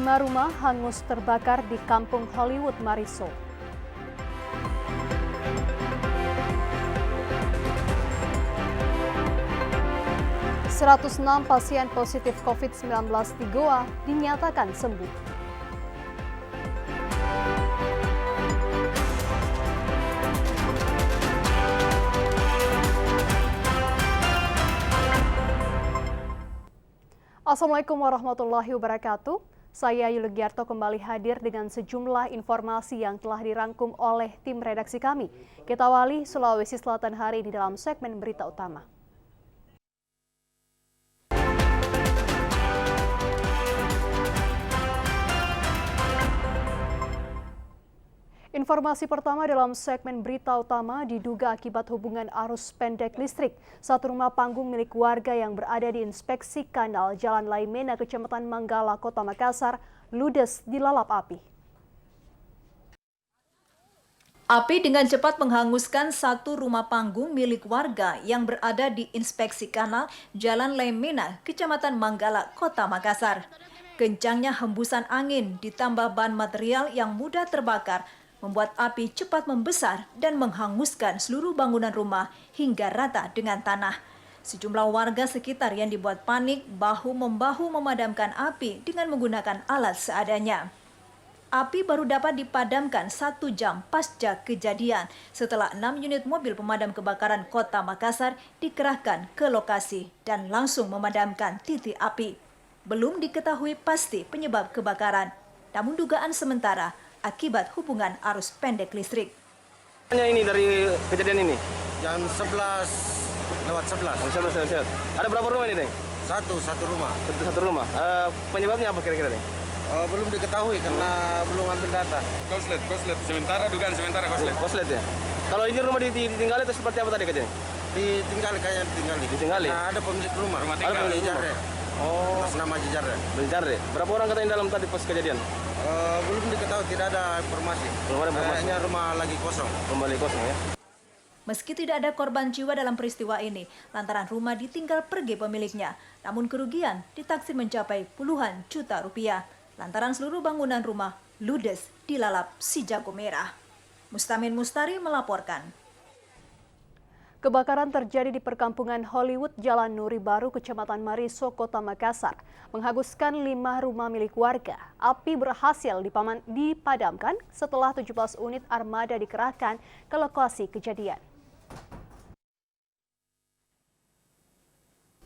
5 rumah hangus terbakar di Kampung Hollywood, Mariso. ...106 pasien positif COVID-19 di Goa dinyatakan sembuh. Assalamualaikum warahmatullahi wabarakatuh. Saya Yuligiarto kembali hadir dengan sejumlah informasi yang telah dirangkum oleh tim redaksi kami. Kita awali Sulawesi Selatan hari ini dalam segmen berita utama. Informasi pertama dalam segmen berita utama diduga akibat hubungan arus pendek listrik. Satu rumah panggung milik warga yang berada di Inspeksi Kanal Jalan Laimena, Kecamatan Manggala, Kota Makassar, ludes dilalap api. Api dengan cepat menghanguskan satu rumah panggung milik warga yang berada di Inspeksi Kanal Jalan Laimena, Kecamatan Manggala, Kota Makassar. Kencangnya hembusan angin ditambah bahan material yang mudah terbakar membuat api cepat membesar dan menghanguskan seluruh bangunan rumah hingga rata dengan tanah. Sejumlah warga sekitar yang dibuat panik bahu-membahu memadamkan api dengan menggunakan alat seadanya. Api baru dapat dipadamkan 1 jam pasca kejadian setelah 6 unit mobil pemadam kebakaran Kota Makassar dikerahkan ke lokasi dan langsung memadamkan titik api. Belum diketahui pasti penyebab kebakaran, namun dugaan sementara akibat hubungan arus pendek listrik. Ini dari kejadian ini? Jam 11:11. Ada berapa rumah ini, Neng? Satu rumah. Satu rumah. Penyebabnya apa kira-kira, Neng? Belum diketahui karena belum ambil data. Koslet. Dugaan sementara koslet. Koslet ya? Kalau ini rumah ditinggali atau seperti apa tadi kejadian? Ditinggali. Nah, ada pemilik rumah. Ada pemilik Jejarnya. Atas nama Jejarnya. Jejarnya. Berapa orang katanya dalam tadi pas kejadian? Belum diketahui, tidak ada informasi. Belum ada informasi. Kayaknya rumah lagi kosong. Kembali kosong ya. Meski tidak ada korban jiwa dalam peristiwa ini, lantaran rumah ditinggal pergi pemiliknya, namun kerugian ditaksir mencapai puluhan juta rupiah. Lantaran seluruh bangunan rumah ludes dilalap si jago merah. Mustamin Mustari melaporkan. Kebakaran terjadi di perkampungan Hollywood, Jalan Nuri Baru, Kecamatan Mariso, Kota Makassar, menghanguskan 5 rumah milik warga. Api berhasil dipadamkan setelah 17 unit armada dikerahkan ke lokasi kejadian.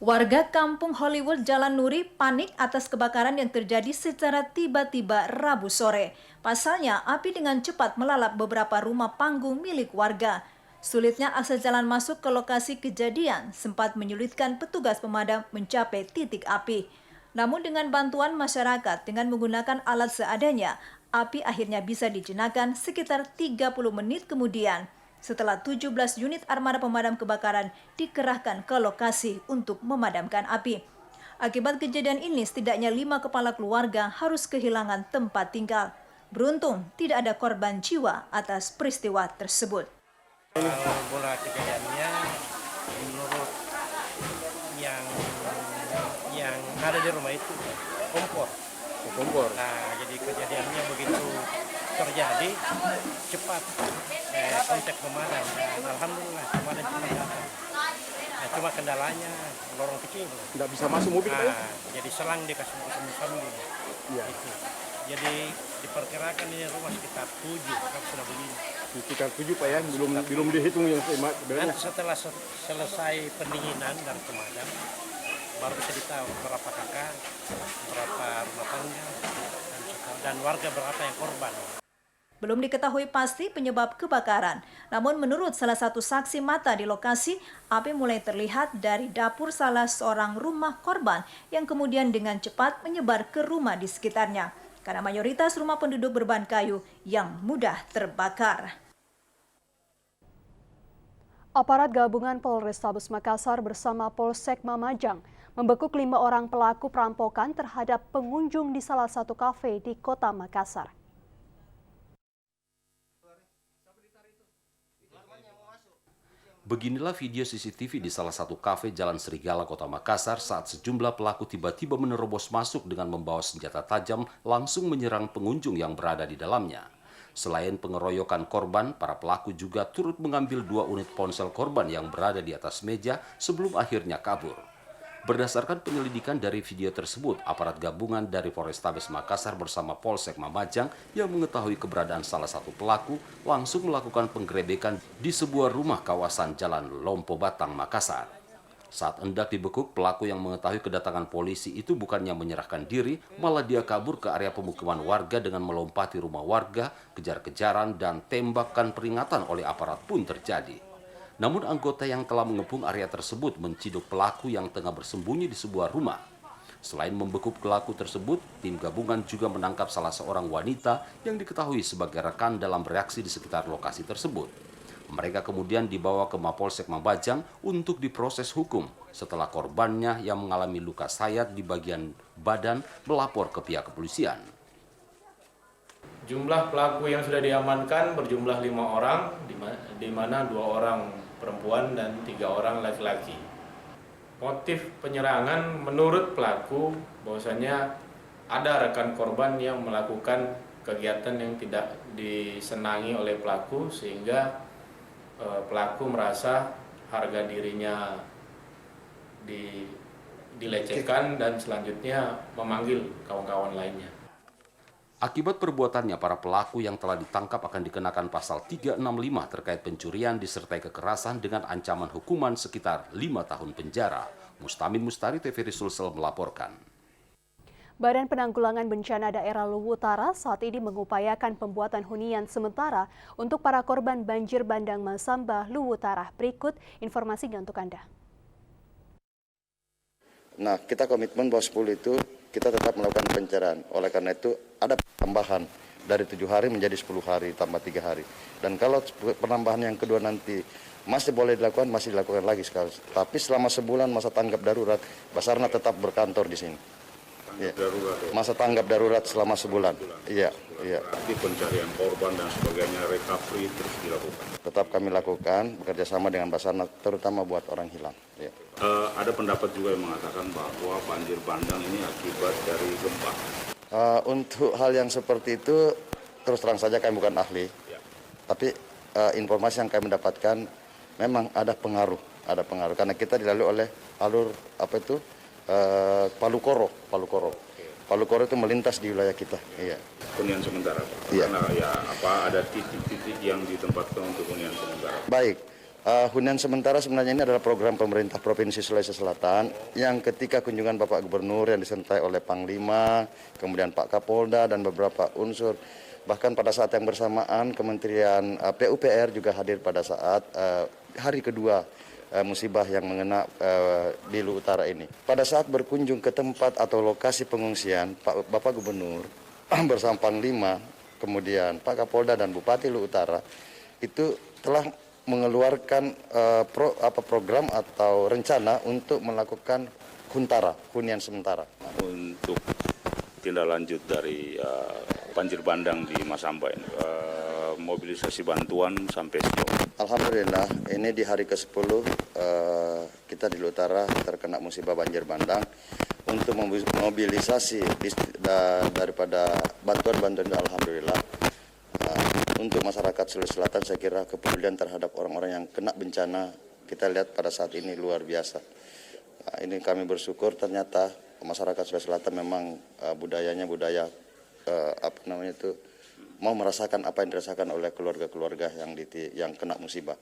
Warga kampung Hollywood Jalan Nuri panik atas kebakaran yang terjadi secara tiba-tiba Rabu sore. Pasalnya, api dengan cepat melalap beberapa rumah panggung milik warga. Sulitnya akses jalan masuk ke lokasi kejadian sempat menyulitkan petugas pemadam mencapai titik api. Namun dengan bantuan masyarakat dengan menggunakan alat seadanya, api akhirnya bisa dijinakan sekitar 30 menit kemudian. Setelah 17 unit armada pemadam kebakaran dikerahkan ke lokasi untuk memadamkan api. Akibat kejadian ini, setidaknya 5 kepala keluarga harus kehilangan tempat tinggal. Beruntung tidak ada korban jiwa atas peristiwa tersebut. Bola kejadiannya menurut yang ada di rumah itu kompor. Nah, jadi kejadiannya begitu terjadi cepat kontak pemadam dan alhamdulillah pemadam cepat datang. Nah, cuma kendalanya lorong kecil. Tidak bisa masuk mobil nah, jadi selang dikasih sambung. Iya. Gitu. Jadi diperkirakan ini rumah sekitar 7 kalau sudah begini. Sekitar 7 Pak ya, belum dihitung yang sebenarnya. Nanti setelah selesai pendinginan dari pemadam, baru bisa ditahu berapa kakak, berapa rumah tangga, dan warga berapa yang korban. Belum diketahui pasti penyebab kebakaran. Namun menurut salah satu saksi mata di lokasi, api mulai terlihat dari dapur salah seorang rumah korban yang kemudian dengan cepat menyebar ke rumah di sekitarnya. Karena mayoritas rumah penduduk berbahan kayu yang mudah terbakar. Aparat gabungan Polrestabes Makassar bersama Polsek Mamajang membekuk 5 orang pelaku perampokan terhadap pengunjung di salah satu kafe di Kota Makassar. Beginilah video CCTV di salah satu kafe Jalan Serigala, Kota Makassar saat sejumlah pelaku tiba-tiba menerobos masuk dengan membawa senjata tajam langsung menyerang pengunjung yang berada di dalamnya. Selain pengeroyokan korban, para pelaku juga turut mengambil 2 unit ponsel korban yang berada di atas meja sebelum akhirnya kabur. Berdasarkan penyelidikan dari video tersebut, aparat gabungan dari Polrestabes Makassar bersama Polsek Mamajang yang mengetahui keberadaan salah satu pelaku langsung melakukan penggerebekan di sebuah rumah kawasan Jalan Lompo Batang, Makassar. Saat hendak dibekuk, pelaku yang mengetahui kedatangan polisi itu bukannya menyerahkan diri, malah dia kabur ke area pemukiman warga dengan melompati rumah warga, kejar-kejaran, dan tembakan peringatan oleh aparat pun terjadi. Namun anggota yang telah mengepung area tersebut menciduk pelaku yang tengah bersembunyi di sebuah rumah. Selain membekuk pelaku tersebut, tim gabungan juga menangkap salah seorang wanita yang diketahui sebagai rekan dalam reaksi di sekitar lokasi tersebut. Mereka kemudian dibawa ke Mapolsek Mamajang untuk diproses hukum setelah korbannya yang mengalami luka sayat di bagian badan melapor ke pihak kepolisian. Jumlah pelaku yang sudah diamankan berjumlah 5 orang, di mana 2 orang perempuan dan 3 orang laki-laki. Motif penyerangan menurut pelaku bahwasanya ada rekan korban yang melakukan kegiatan yang tidak disenangi oleh pelaku sehingga pelaku merasa harga dirinya dilecehkan dan selanjutnya memanggil kawan-kawan lainnya. Akibat perbuatannya, para pelaku yang telah ditangkap akan dikenakan pasal 365 terkait pencurian disertai kekerasan dengan ancaman hukuman sekitar 5 tahun penjara. Mustamin Mustari, TVRI Sulsel melaporkan. Badan Penanggulangan Bencana Daerah Luwu Utara saat ini mengupayakan pembuatan hunian sementara untuk para korban banjir bandang Masamba, Luwu Utara. Berikut informasinya untuk Anda. Nah, kita komitmen bahwa 10 itu kita tetap melakukan pencarian. Oleh karena itu ada tambahan dari 7 hari menjadi 10 hari tambah 3 hari. Dan kalau penambahan yang kedua nanti masih boleh dilakukan, masih dilakukan lagi sekali. Tapi selama sebulan masa tanggap darurat, Basarnas tetap berkantor di sini. Ya. Masa tanggap darurat selama sebulan. Iya, iya. Tapi pencarian korban dan sebagainya, recovery terus dilakukan. Tetap kami lakukan bekerja sama dengan Basarnas, terutama buat orang hilang. Ya. Ada pendapat juga yang mengatakan bahwa banjir bandang ini akibat dari gempa. Untuk hal yang seperti itu, terus terang saja kami bukan ahli. Ya. Tapi informasi yang kami dapatkan memang ada pengaruh karena kita dilalui oleh alur Palu Koro. Palu Koro itu melintas di wilayah kita. Iya. Hunian sementara, Pak. Iya. Karena ada titik-titik yang ditempatkan untuk hunian sementara. Baik. Hunian sementara sebenarnya ini adalah program pemerintah Provinsi Sulawesi Selatan yang ketika kunjungan Bapak Gubernur yang disertai oleh Panglima, kemudian Pak Kapolda dan beberapa unsur, bahkan pada saat yang bersamaan Kementerian PUPR juga hadir pada saat hari kedua musibah yang mengena di Luwu Utara ini. Pada saat berkunjung ke tempat atau lokasi pengungsian, Bapak Gubernur bersama Panglima, kemudian Pak Kapolda dan Bupati Luwu Utara itu telah mengeluarkan program atau rencana untuk melakukan hunian sementara. Untuk tindak lanjut dari banjir bandang di Masamba ini, mobilisasi bantuan sampai sejauh. Alhamdulillah, ini di hari ke-10 kita di Luwu Utara terkena musibah banjir bandang. Untuk mobilisasi daripada bantuan-bantuan itu alhamdulillah. Untuk masyarakat Sulawesi Selatan saya kira kepedulian terhadap orang-orang yang kena bencana kita lihat pada saat ini luar biasa. Ini kami bersyukur ternyata masyarakat Sulawesi Selatan memang budayanya budaya mau merasakan apa yang dirasakan oleh keluarga-keluarga yang kena musibah.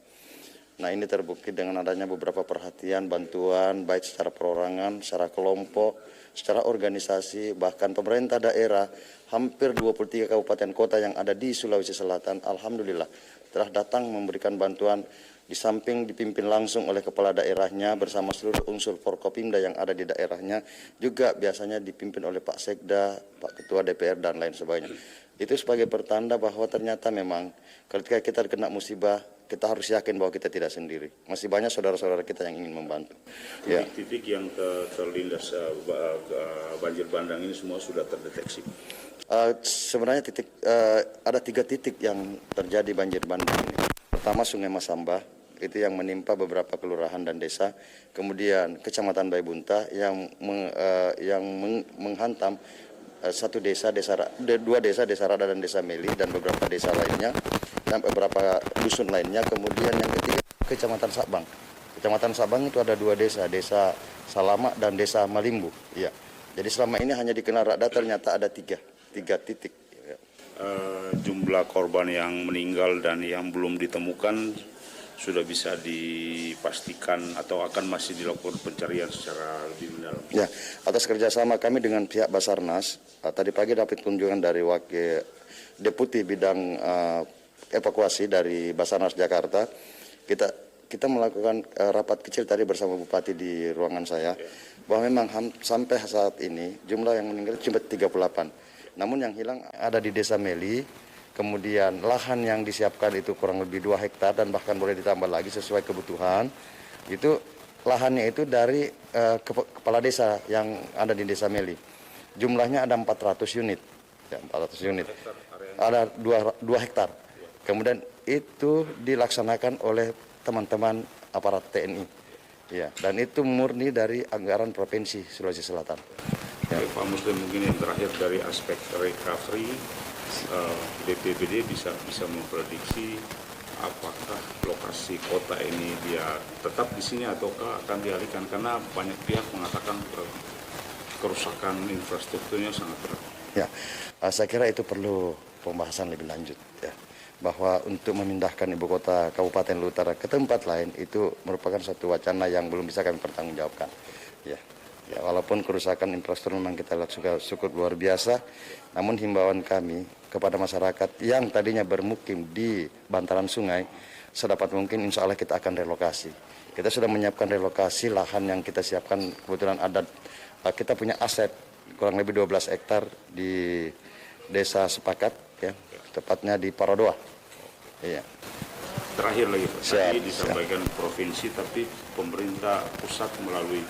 Nah, ini terbukti dengan adanya beberapa perhatian, bantuan, baik secara perorangan, secara kelompok, secara organisasi, bahkan pemerintah daerah, hampir 23 kabupaten kota yang ada di Sulawesi Selatan, alhamdulillah, telah datang memberikan bantuan di samping dipimpin langsung oleh kepala daerahnya bersama seluruh unsur Forkopimda yang ada di daerahnya, juga biasanya dipimpin oleh Pak Sekda, Pak Ketua DPR, dan lain sebagainya. Itu sebagai pertanda bahwa ternyata memang ketika kita kena musibah, kita harus yakin bahwa kita tidak sendiri. Masih banyak saudara-saudara kita yang ingin membantu. Titik yang terlindas banjir bandang ini semua sudah terdeteksi. Sebenarnya ada 3 titik yang terjadi banjir bandang ini. Pertama Sungai Masamba, itu yang menimpa beberapa kelurahan dan desa, kemudian Kecamatan Baibunta yang menghantam dua desa, Desa Rada dan Desa Meli, dan beberapa desa lainnya dan beberapa dusun lainnya. Kemudian yang ketiga Kecamatan Sabang. Kecamatan Sabang itu ada 2 desa, Desa Salama dan Desa Malimbu. Ya. Jadi selama ini hanya dikenal Rada, ternyata ada tiga titik. Ya. Jumlah korban yang meninggal dan yang belum ditemukan sudah bisa dipastikan atau akan masih dilakukan pencarian secara lebih mendalam? Ya, atas kerjasama kami dengan pihak Basarnas, tadi pagi dapat kunjungan dari Wakil Deputi Bidang Evakuasi dari Basarnas Jakarta. Kita melakukan rapat kecil tadi bersama Bupati di ruangan saya, bahwa memang sampai saat ini jumlah yang meninggal cuma 38. Namun yang hilang ada di Desa Meli, kemudian lahan yang disiapkan itu kurang lebih 2 hektar dan bahkan boleh ditambah lagi sesuai kebutuhan. Itu lahannya itu dari kepala desa yang ada di Desa Meli. Jumlahnya ada 400 unit. Ya, 400 unit. Ada 2 hektar. Kemudian itu dilaksanakan oleh teman-teman aparat TNI. Ya, dan itu murni dari anggaran Provinsi Sulawesi Selatan. Ya. Pak Muslim, mungkin yang terakhir dari aspek recovery, BPBD bisa memprediksi apakah lokasi kota ini dia tetap di sini ataukah akan dialihkan, karena banyak pihak mengatakan kerusakan infrastrukturnya sangat berat. Ya, saya kira itu perlu pembahasan lebih lanjut, ya, bahwa untuk memindahkan ibu kota Kabupaten Lutar ke tempat lain itu merupakan satu wacana yang belum bisa kami pertanggungjawabkan. Ya, walaupun kerusakan infrastruktur memang kita cukup luar biasa, namun himbauan kami kepada masyarakat yang tadinya bermukim di bantaran sungai, sedapat mungkin insya Allah kita akan relokasi. Kita sudah menyiapkan relokasi lahan yang kita siapkan, kebetulan ada, kita punya aset kurang lebih 12 hektar di Desa Sepakat, ya, tepatnya di Paradoa. Iya. Terakhir lagi, Pak, tadi disampaikan provinsi, tapi pemerintah pusat melalui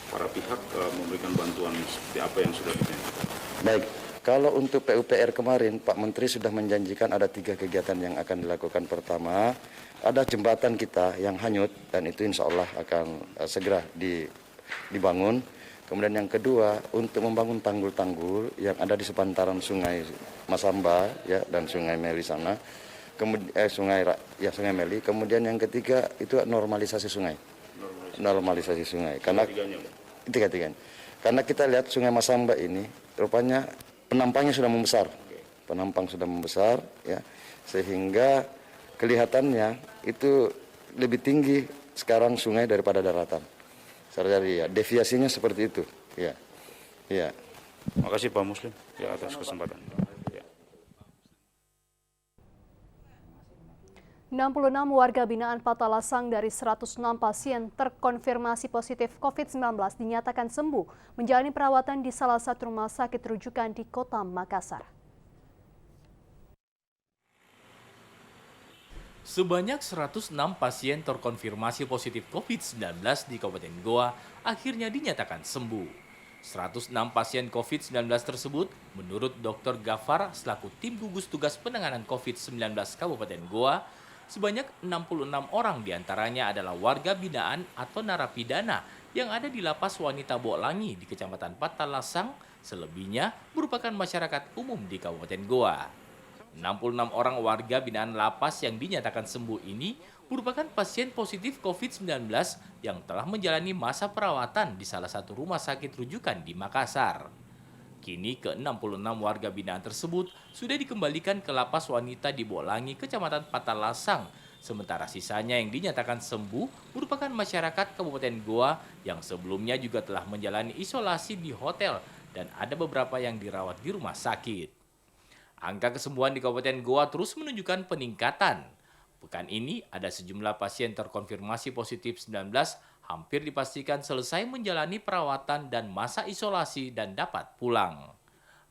para pihak memberikan bantuan seperti apa yang sudah diminta? Baik, kalau untuk PUPR kemarin Pak Menteri sudah menjanjikan ada 3 kegiatan yang akan dilakukan. Pertama, ada jembatan kita yang hanyut dan itu insya Allah akan segera dibangun. Kemudian yang kedua, untuk membangun tanggul-tanggul yang ada di sepantaran Sungai Masamba, ya, dan Sungai Meli sana. Kemudian Sungai Meli. Kemudian yang ketiga itu normalisasi sungai. Normalisasi sungai. Karena tiga-tiganya. Karena kita lihat Sungai Masamba ini rupanya penampangnya sudah membesar. Penampang sudah membesar, ya. Sehingga kelihatannya itu lebih tinggi sekarang sungai daripada daratan. Jadi ya, deviasinya seperti itu, ya. Ya. Makasih Pak Muslim ya atas kesempatan. 66 warga binaan Patalasang dari 106 pasien terkonfirmasi positif COVID-19 dinyatakan sembuh menjalani perawatan di salah satu rumah sakit rujukan di Kota Makassar. Sebanyak 106 pasien terkonfirmasi positif COVID-19 di Kabupaten Goa akhirnya dinyatakan sembuh. 106 pasien COVID-19 tersebut, menurut Dr. Gafar selaku tim gugus tugas penanganan COVID-19 Kabupaten Goa, sebanyak 66 orang diantaranya adalah warga binaan atau narapidana yang ada di Lapas Wanita Bolangi di Kecamatan Patalasang, selebihnya merupakan masyarakat umum di Kabupaten Goa. 66 orang warga binaan lapas yang dinyatakan sembuh ini merupakan pasien positif COVID-19 yang telah menjalani masa perawatan di salah satu rumah sakit rujukan di Makassar. Kini ke-66 warga binaan tersebut sudah dikembalikan ke Lapas Wanita di Bolangi, Kecamatan Patalasang. Sementara sisanya yang dinyatakan sembuh merupakan masyarakat Kabupaten Goa yang sebelumnya juga telah menjalani isolasi di hotel dan ada beberapa yang dirawat di rumah sakit. Angka kesembuhan di Kabupaten Goa terus menunjukkan peningkatan. Pekan ini ada sejumlah pasien terkonfirmasi positif 19 hampir dipastikan selesai menjalani perawatan dan masa isolasi dan dapat pulang.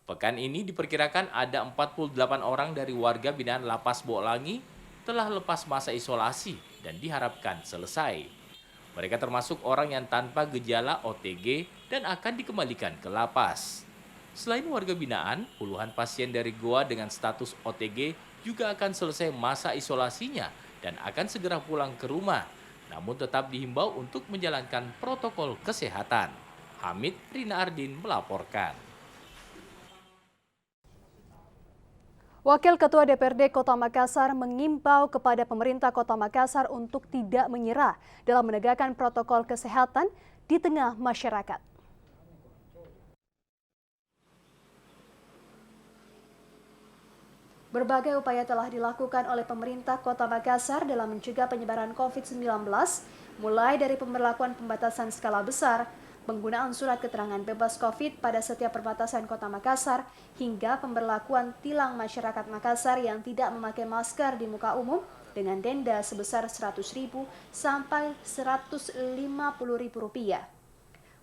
Pekan ini diperkirakan ada 48 orang dari warga binaan Lapas Bolangi telah lepas masa isolasi dan diharapkan selesai. Mereka termasuk orang yang tanpa gejala OTG dan akan dikembalikan ke lapas. Selain warga binaan, puluhan pasien dari Goa dengan status OTG juga akan selesai masa isolasinya dan akan segera pulang ke rumah. Namun tetap dihimbau untuk menjalankan protokol kesehatan. Hamid Rina Ardin melaporkan. Wakil Ketua DPRD Kota Makassar mengimbau kepada pemerintah Kota Makassar untuk tidak menyerah dalam menegakkan protokol kesehatan di tengah masyarakat. Berbagai upaya telah dilakukan oleh pemerintah Kota Makassar dalam mencegah penyebaran COVID-19, mulai dari pemberlakuan pembatasan skala besar, penggunaan surat keterangan bebas COVID pada setiap perbatasan Kota Makassar, hingga pemberlakuan tilang masyarakat Makassar yang tidak memakai masker di muka umum dengan denda sebesar Rp100.000 sampai Rp150.000.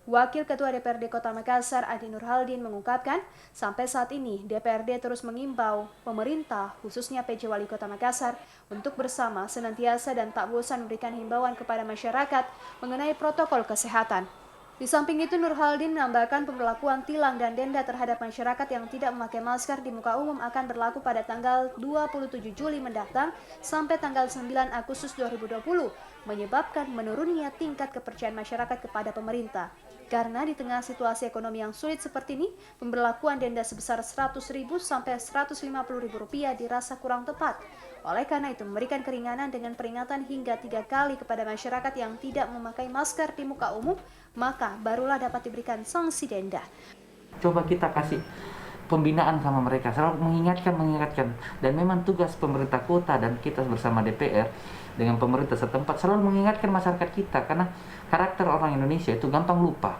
Wakil Ketua DPRD Kota Makassar Adi Nurhaldin mengungkapkan, sampai saat ini DPRD terus mengimbau pemerintah, khususnya PJ Wali Kota Makassar, untuk bersama senantiasa dan tak bosan memberikan himbauan kepada masyarakat mengenai protokol kesehatan. Di samping itu, Nurhaldin menambahkan pemberlakuan tilang dan denda terhadap masyarakat yang tidak memakai masker di muka umum akan berlaku pada tanggal 27 Juli mendatang sampai tanggal 9 Agustus 2020, menyebabkan menurunnya tingkat kepercayaan masyarakat kepada pemerintah. Karena di tengah situasi ekonomi yang sulit seperti ini, pemberlakuan denda sebesar Rp100.000 sampai Rp150.000 dirasa kurang tepat. Oleh karena itu, memberikan keringanan dengan peringatan hingga 3 kali kepada masyarakat yang tidak memakai masker di muka umum, maka barulah dapat diberikan sanksi denda. Coba kita kasih pembinaan sama mereka, selalu mengingatkan. Dan memang tugas pemerintah kota dan kita bersama DPR dengan pemerintah setempat selalu mengingatkan masyarakat kita, karena karakter orang Indonesia itu gampang lupa.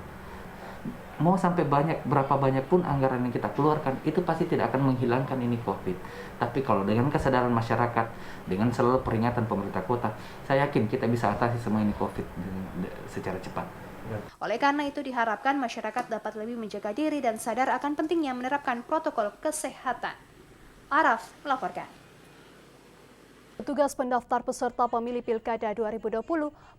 Mau sampai berapa banyak pun anggaran yang kita keluarkan, itu pasti tidak akan menghilangkan ini COVID. Tapi kalau dengan kesadaran masyarakat, dengan selalu peringatan pemerintah kota, saya yakin kita bisa atasi semua ini COVID secara cepat. Oleh karena itu diharapkan masyarakat dapat lebih menjaga diri dan sadar akan pentingnya menerapkan protokol kesehatan. Araf melaporkan. Petugas pendaftar peserta pemilih Pilkada 2020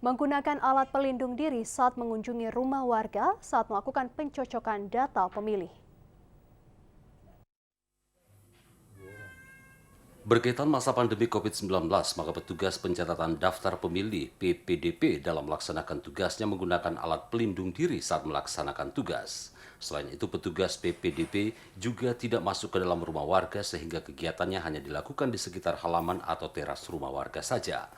menggunakan alat pelindung diri saat mengunjungi rumah warga saat melakukan pencocokan data pemilih. Berkaitan masa pandemi COVID-19, maka petugas pencatatan daftar pemilih PPDP dalam melaksanakan tugasnya menggunakan alat pelindung diri saat melaksanakan tugas. Selain itu, petugas PPDP juga tidak masuk ke dalam rumah warga sehingga kegiatannya hanya dilakukan di sekitar halaman atau teras rumah warga saja.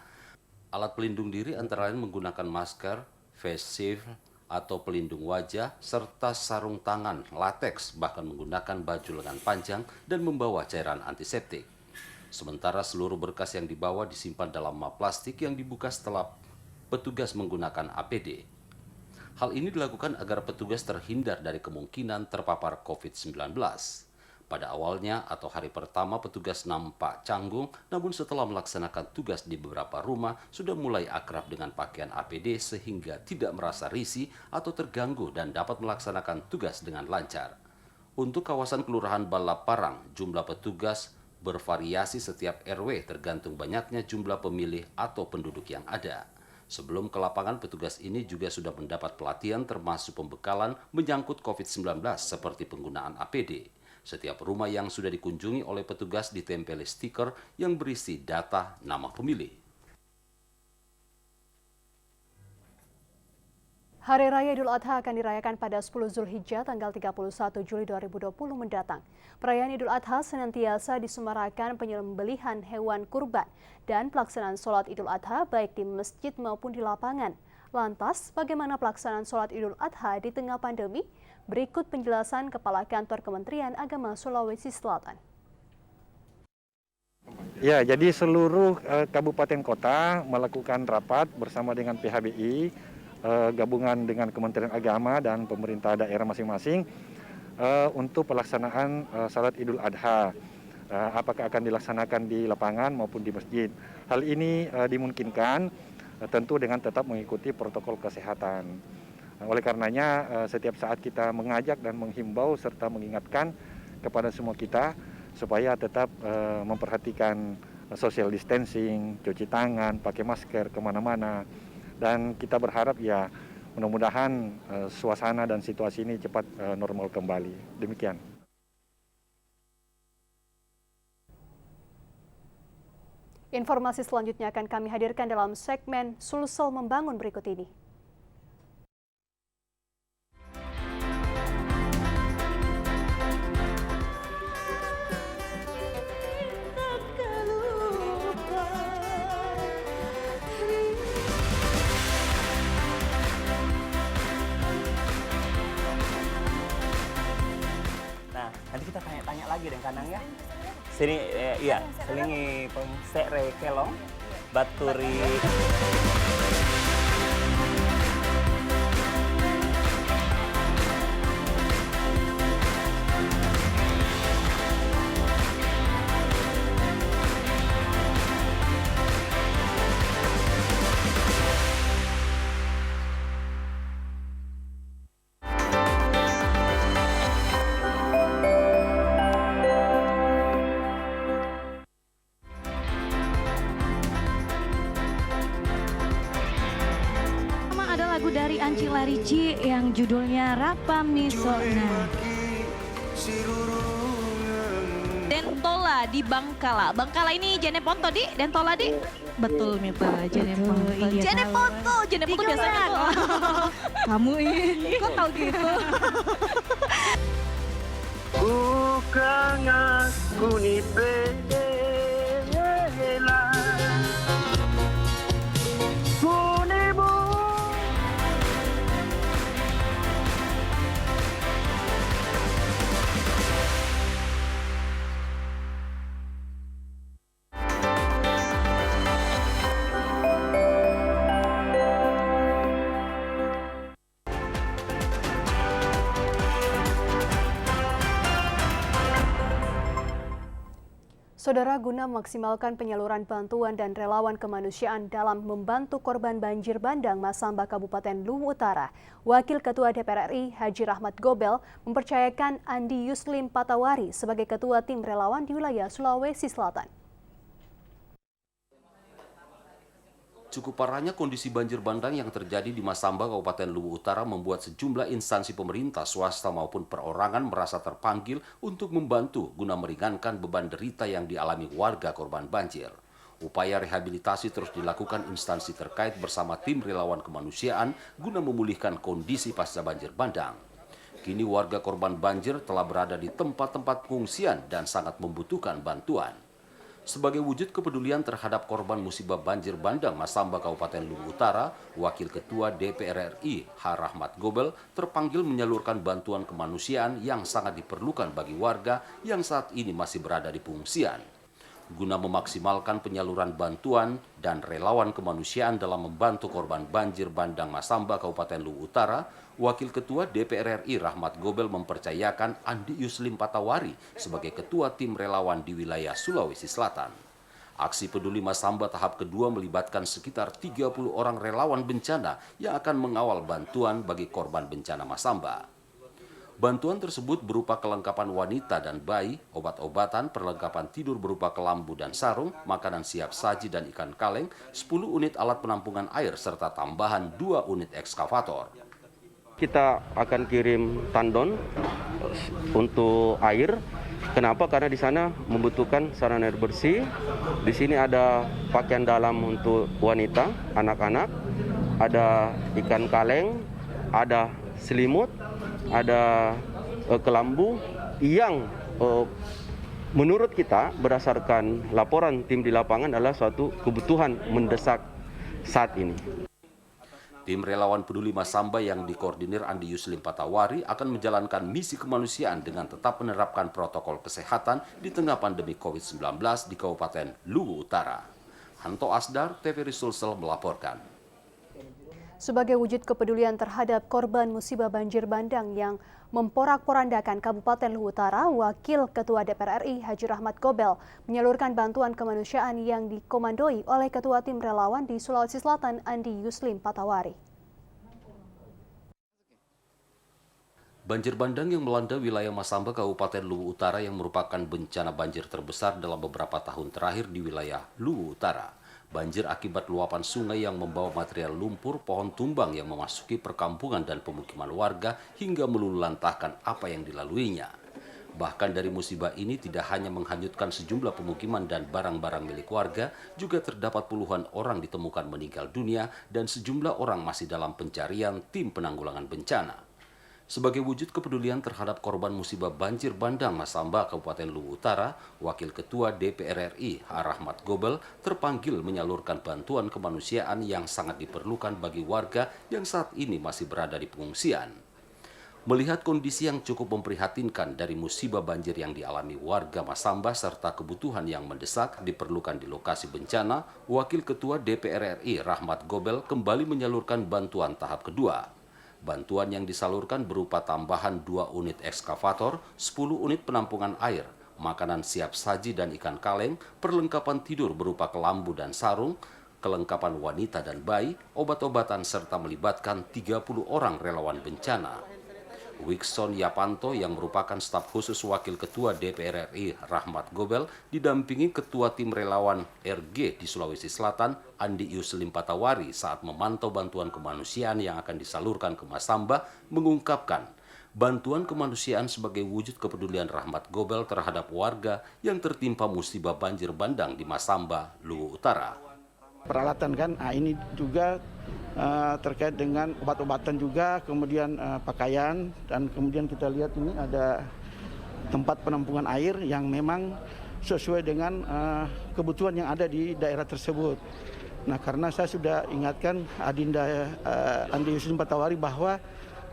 Alat pelindung diri antara lain menggunakan masker, face shield, atau pelindung wajah, serta sarung tangan latex, bahkan menggunakan baju lengan panjang dan membawa cairan antiseptik. Sementara seluruh berkas yang dibawa disimpan dalam map plastik yang dibuka setelah petugas menggunakan APD. Hal ini dilakukan agar petugas terhindar dari kemungkinan terpapar COVID-19. Pada awalnya atau hari pertama petugas nampak canggung, namun setelah melaksanakan tugas di beberapa rumah sudah mulai akrab dengan pakaian APD sehingga tidak merasa risih atau terganggu dan dapat melaksanakan tugas dengan lancar. Untuk kawasan Kelurahan Balaparang, jumlah petugas bervariasi setiap RW tergantung banyaknya jumlah pemilih atau penduduk yang ada. Sebelum ke lapangan, petugas ini juga sudah mendapat pelatihan termasuk pembekalan menyangkut COVID-19 seperti penggunaan APD. Setiap rumah yang sudah dikunjungi oleh petugas ditempeli stiker yang berisi data nama pemilih. Hari Raya Idul Adha akan dirayakan pada 10 Zulhijjah tanggal 31 Juli 2020 mendatang. Perayaan Idul Adha senantiasa disemarakan penyembelihan hewan kurban dan pelaksanaan sholat Idul Adha baik di masjid maupun di lapangan. Lantas, bagaimana pelaksanaan sholat Idul Adha di tengah pandemi? Berikut penjelasan Kepala Kantor Kementerian Agama Sulawesi Selatan. Ya, jadi seluruh kabupaten kota melakukan rapat bersama dengan PHBI, gabungan dengan Kementerian Agama dan pemerintah daerah masing-masing untuk pelaksanaan salat Idul Adha. Apakah akan dilaksanakan di lapangan maupun di masjid. Hal ini dimungkinkan tentu dengan tetap mengikuti protokol kesehatan. Oleh karenanya setiap saat kita mengajak dan menghimbau serta mengingatkan kepada semua kita supaya tetap memperhatikan social distancing, cuci tangan, pakai masker kemana-mana. Dan kita berharap ya mudah-mudahan suasana dan situasi ini cepat normal kembali. Demikian. Informasi selanjutnya akan kami hadirkan dalam segmen Sulsel Membangun berikut ini. Nah, nanti kita tanya-tanya lagi dengan Kanang ya. Sini, iya, selingi pemsek kelong, baturi. Lagu dari Anci Larici yang judulnya Rapa Misona. Dentola di Bangkala. Bangkala ini Jeneponto di Dentola di. Betul Mita, Jeneponto. Iya, Jeneponto biasanya tuh. Kamu ini kok tahu gitu? Bukan aku ni bela. Saudara, guna memaksimalkan penyaluran bantuan dan relawan kemanusiaan dalam membantu korban banjir bandang Masamba Kabupaten Luwu Utara, Wakil Ketua DPR RI Haji Rahmat Gobel mempercayakan Andi Yuslim Patawari sebagai Ketua Tim Relawan di wilayah Sulawesi Selatan. Cukup parahnya kondisi banjir bandang yang terjadi di Masamba, Kabupaten Luwu Utara membuat sejumlah instansi pemerintah, swasta maupun perorangan merasa terpanggil untuk membantu guna meringankan beban derita yang dialami warga korban banjir. Upaya rehabilitasi terus dilakukan instansi terkait bersama tim relawan kemanusiaan guna memulihkan kondisi pasca banjir bandang. Kini warga korban banjir telah berada di tempat-tempat pengungsian dan sangat membutuhkan bantuan. Sebagai wujud kepedulian terhadap korban musibah banjir bandang Masamba Kabupaten Luwu Utara, Wakil Ketua DPR RI H. Rahmat Gobel terpanggil menyalurkan bantuan kemanusiaan yang sangat diperlukan bagi warga yang saat ini masih berada di pengungsian. Guna memaksimalkan penyaluran bantuan dan relawan kemanusiaan dalam membantu korban banjir bandang Masamba Kabupaten Luwu Utara, Wakil Ketua DPR RI Rahmat Gobel mempercayakan Andi Yuslim Patawari sebagai Ketua Tim Relawan di wilayah Sulawesi Selatan. Aksi Peduli Masamba tahap kedua melibatkan sekitar 30 orang relawan bencana yang akan mengawal bantuan bagi korban bencana Masamba. Bantuan tersebut berupa kelengkapan wanita dan bayi, obat-obatan, perlengkapan tidur berupa kelambu dan sarung, makanan siap saji dan ikan kaleng, 10 unit alat penampungan air, serta tambahan 2 unit ekskavator. Kita akan kirim tandon untuk air. Kenapa? Karena di sana membutuhkan sarana air bersih. Di sini ada pakaian dalam untuk wanita, anak-anak, ada ikan kaleng, ada selimut, ada kelambu yang menurut kita berdasarkan laporan tim di lapangan adalah suatu kebutuhan mendesak saat ini. Tim relawan peduli Masamba yang dikoordinir Andi Yuslim Patawari akan menjalankan misi kemanusiaan dengan tetap menerapkan protokol kesehatan di tengah pandemi COVID-19 di Kabupaten Luwu Utara. Hanto Asdar, TVRI Sulsel melaporkan. Sebagai wujud kepedulian terhadap korban musibah banjir bandang yang memporak-porandakan Kabupaten Luwu Utara, Wakil Ketua DPR RI Haji Rahmat Gobel menyalurkan bantuan kemanusiaan yang dikomandoi oleh Ketua Tim Relawan di Sulawesi Selatan Andi Yuslim Patawari. Banjir bandang yang melanda wilayah Masamba, Kabupaten Luwu Utara yang merupakan bencana banjir terbesar dalam beberapa tahun terakhir di wilayah Luwu Utara. Banjir akibat luapan sungai yang membawa material lumpur, pohon tumbang yang memasuki perkampungan dan pemukiman warga hingga meluluhlantahkan apa yang dilaluinya. Bahkan dari musibah ini tidak hanya menghanyutkan sejumlah pemukiman dan barang-barang milik warga, juga terdapat puluhan orang ditemukan meninggal dunia dan sejumlah orang masih dalam pencarian tim penanggulangan bencana. Sebagai wujud kepedulian terhadap korban musibah banjir bandang Masamba, Kabupaten Luwu Utara, Wakil Ketua DPR RI Rahmat Gobel terpanggil menyalurkan bantuan kemanusiaan yang sangat diperlukan bagi warga yang saat ini masih berada di pengungsian. Melihat kondisi yang cukup memprihatinkan dari musibah banjir yang dialami warga Masamba serta kebutuhan yang mendesak diperlukan di lokasi bencana, Wakil Ketua DPR RI Rahmat Gobel kembali menyalurkan bantuan tahap kedua. Bantuan yang disalurkan berupa tambahan 2 unit ekskavator, 10 unit penampungan air, makanan siap saji dan ikan kaleng, perlengkapan tidur berupa kelambu dan sarung, kelengkapan wanita dan bayi, obat-obatan serta melibatkan 30 orang relawan bencana. Wikson Yapanto yang merupakan staf khusus Wakil Ketua DPR RI Rahmat Gobel didampingi Ketua Tim Relawan RG di Sulawesi Selatan Andi Yuslim Patawari saat memantau bantuan kemanusiaan yang akan disalurkan ke Masamba mengungkapkan bantuan kemanusiaan sebagai wujud kepedulian Rahmat Gobel terhadap warga yang tertimpa musibah banjir bandang di Masamba, Luwu Utara. Peralatan kan, ini juga terkait dengan obat-obatan juga, kemudian pakaian, dan kemudian kita lihat ini ada tempat penampungan air yang memang sesuai dengan kebutuhan yang ada di daerah tersebut. Nah, karena saya sudah ingatkan Adinda Andi Yuslim Patawari bahwa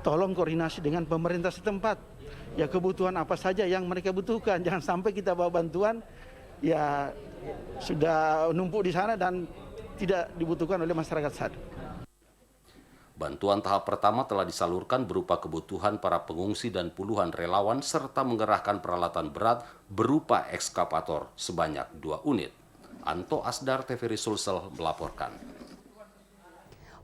tolong koordinasi dengan pemerintah setempat. Ya, kebutuhan apa saja yang mereka butuhkan, jangan sampai kita bawa bantuan ya sudah numpuk di sana dan tidak dibutuhkan oleh masyarakat saat. Bantuan tahap pertama telah disalurkan berupa kebutuhan para pengungsi dan puluhan relawan serta mengerahkan peralatan berat berupa ekskavator sebanyak 2 unit. Anto Asdar, TVRI Sulsel melaporkan.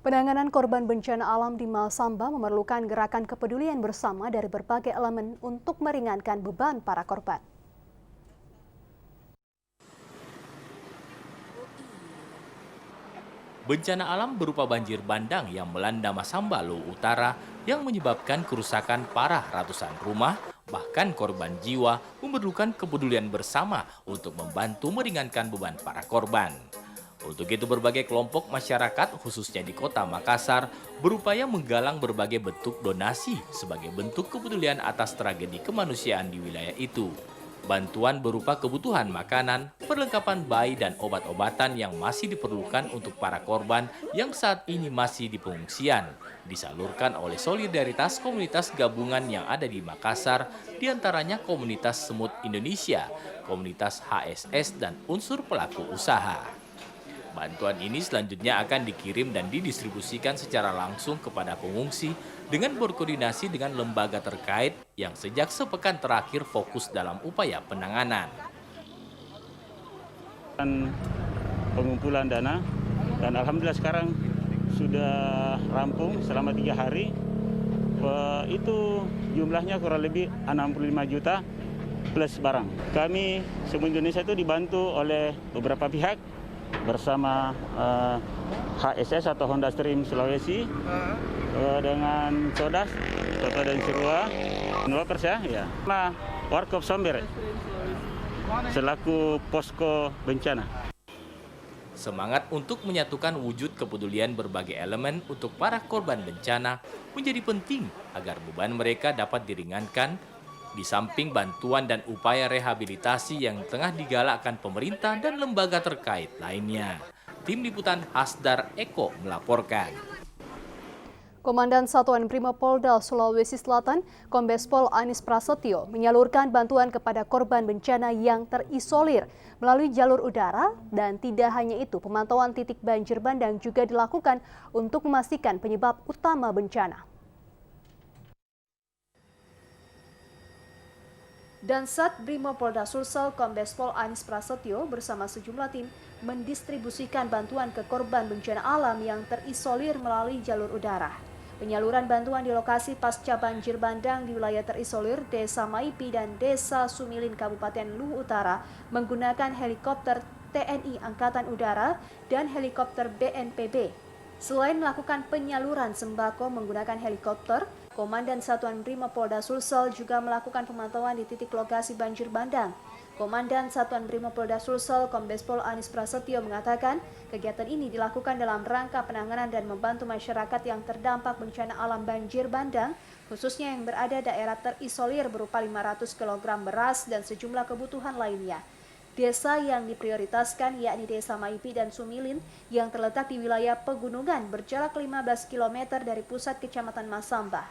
Penanganan korban bencana alam di Masamba memerlukan gerakan kepedulian bersama dari berbagai elemen untuk meringankan beban para korban. Bencana alam berupa banjir bandang yang melanda Masamba, Luwu Utara yang menyebabkan kerusakan parah ratusan rumah, bahkan korban jiwa memerlukan kepedulian bersama untuk membantu meringankan beban para korban. Untuk itu berbagai kelompok masyarakat khususnya di Kota Makassar berupaya menggalang berbagai bentuk donasi sebagai bentuk kepedulian atas tragedi kemanusiaan di wilayah itu. Bantuan berupa kebutuhan makanan, perlengkapan bayi dan obat-obatan yang masih diperlukan untuk para korban yang saat ini masih di pengungsian disalurkan oleh solidaritas komunitas gabungan yang ada di Makassar, diantaranya komunitas Semut Indonesia, komunitas HSS dan unsur pelaku usaha. Bantuan ini selanjutnya akan dikirim dan didistribusikan secara langsung kepada pengungsi dengan berkoordinasi dengan lembaga terkait yang sejak sepekan terakhir fokus dalam upaya penanganan. Pengumpulan dana dan alhamdulillah sekarang sudah rampung selama 3 hari. Itu jumlahnya kurang lebih 65 juta plus barang. Kami Semut Indonesia itu dibantu oleh beberapa pihak bersama HSS atau Honda Stream Sulawesi dengan Sodas, Toto dan Sirua, Nolokers ya. Nah, Warkop Somber selaku posko bencana. Semangat untuk menyatukan wujud kepedulian berbagai elemen untuk para korban bencana menjadi penting agar beban mereka dapat diringankan di samping bantuan dan upaya rehabilitasi yang tengah digalakkan pemerintah dan lembaga terkait lainnya. Tim Liputan Asdar Eko melaporkan. Komandan Satuan Brimopolda Sulawesi Selatan, Kombes Pol Anis Prasetyo, menyalurkan bantuan kepada korban bencana yang terisolir melalui jalur udara, dan tidak hanya itu, pemantauan titik banjir bandang juga dilakukan untuk memastikan penyebab utama bencana. Dansat Brimopolda Sulsel Kombes Pol Anis Prasetyo bersama sejumlah tim mendistribusikan bantuan ke korban bencana alam yang terisolir melalui jalur udara. Penyaluran bantuan di lokasi pasca banjir bandang di wilayah terisolir Desa Maipi dan Desa Sumilin Kabupaten Luwu Utara menggunakan helikopter TNI Angkatan Udara dan helikopter BNPB. Selain melakukan penyaluran sembako menggunakan helikopter, Komandan Satuan Brimopolda Sulsel juga melakukan pemantauan di titik lokasi banjir bandang. Komandan Satuan Brimopolda Sulsel Kombes Pol Anis Prasetyo mengatakan kegiatan ini dilakukan dalam rangka penanganan dan membantu masyarakat yang terdampak bencana alam banjir bandang, khususnya yang berada daerah terisolir berupa 500 kg beras dan sejumlah kebutuhan lainnya. Desa yang diprioritaskan yakni Desa Maipi dan Sumilin yang terletak di wilayah pegunungan berjarak 15 km dari pusat Kecamatan Masamba.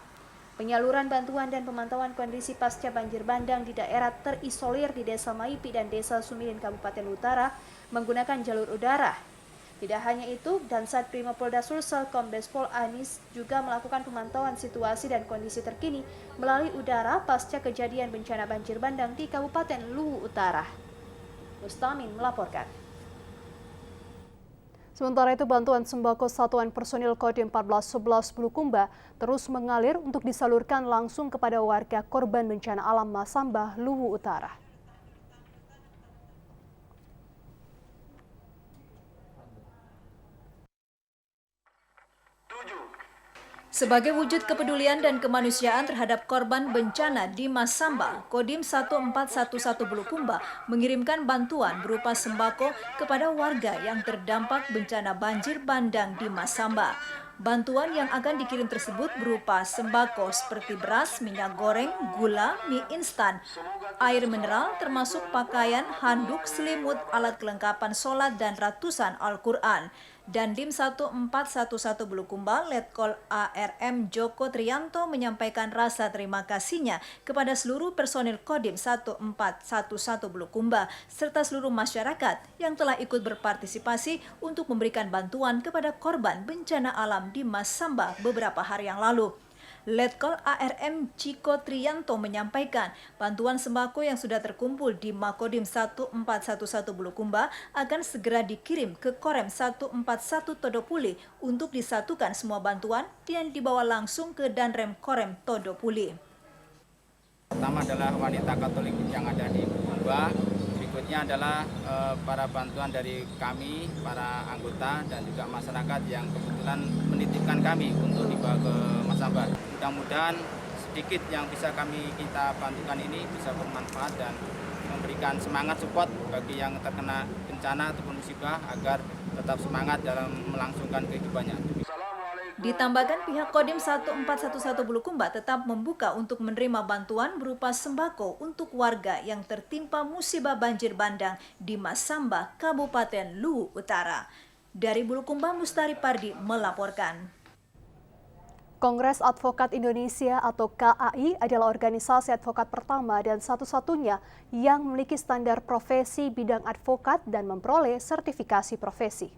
Penyaluran bantuan dan pemantauan kondisi pasca banjir bandang di daerah terisolir di Desa Maipi dan Desa Sumilin Kabupaten Utara menggunakan jalur udara. Tidak hanya itu, Dansat Brimopolda Sulsel Kombes Pol Anis juga melakukan pemantauan situasi dan kondisi terkini melalui udara pasca kejadian bencana banjir bandang di Kabupaten Luwu Utara. Mustamin melaporkan. Sementara itu, bantuan sembako Satuan Personil Kodim 1411 Bulukumba terus mengalir untuk disalurkan langsung kepada warga korban bencana alam Masamba, Luwu Utara. Sebagai wujud kepedulian dan kemanusiaan terhadap korban bencana di Masamba, Kodim 1411 Bulukumba mengirimkan bantuan berupa sembako kepada warga yang terdampak bencana banjir bandang di Masamba. Bantuan yang akan dikirim tersebut berupa sembako seperti beras, minyak goreng, gula, mie instan, air mineral, termasuk pakaian, handuk, selimut, alat kelengkapan sholat, dan ratusan Al-Quran. Dandim 1411 Bulukumba, Letkol ARM Joko Triyanto menyampaikan rasa terima kasihnya kepada seluruh personil Kodim 1411 Bulukumba serta seluruh masyarakat yang telah ikut berpartisipasi untuk memberikan bantuan kepada korban bencana alam di Masamba beberapa hari yang lalu. Letkol ARM Joko Triyanto menyampaikan bantuan sembako yang sudah terkumpul di Makodim 1411 Bulukumba akan segera dikirim ke Korem 141 Todopuli untuk disatukan semua bantuan dan dibawa langsung ke Danrem Korem Todopuli. Pertama adalah wanita Katolik yang ada di Bulukumba, berikutnya adalah para bantuan dari kami, para anggota dan juga masyarakat yang kebetulan menitipkan kami untuk dibawa ke Masamba. Mudah-mudahan sedikit yang bisa kita bantukan ini bisa bermanfaat dan memberikan semangat support bagi yang terkena bencana ataupun musibah agar tetap semangat dalam melangsungkan kehidupannya. Ditambahkan pihak Kodim 1411 Bulukumba tetap membuka untuk menerima bantuan berupa sembako untuk warga yang tertimpa musibah banjir bandang di Masamba, Kabupaten Luwu Utara. Dari Bulukumba, Mustari Pardi melaporkan. Kongres Advokat Indonesia atau KAI adalah organisasi advokat pertama dan satu-satunya yang memiliki standar profesi bidang advokat dan memperoleh sertifikasi profesi.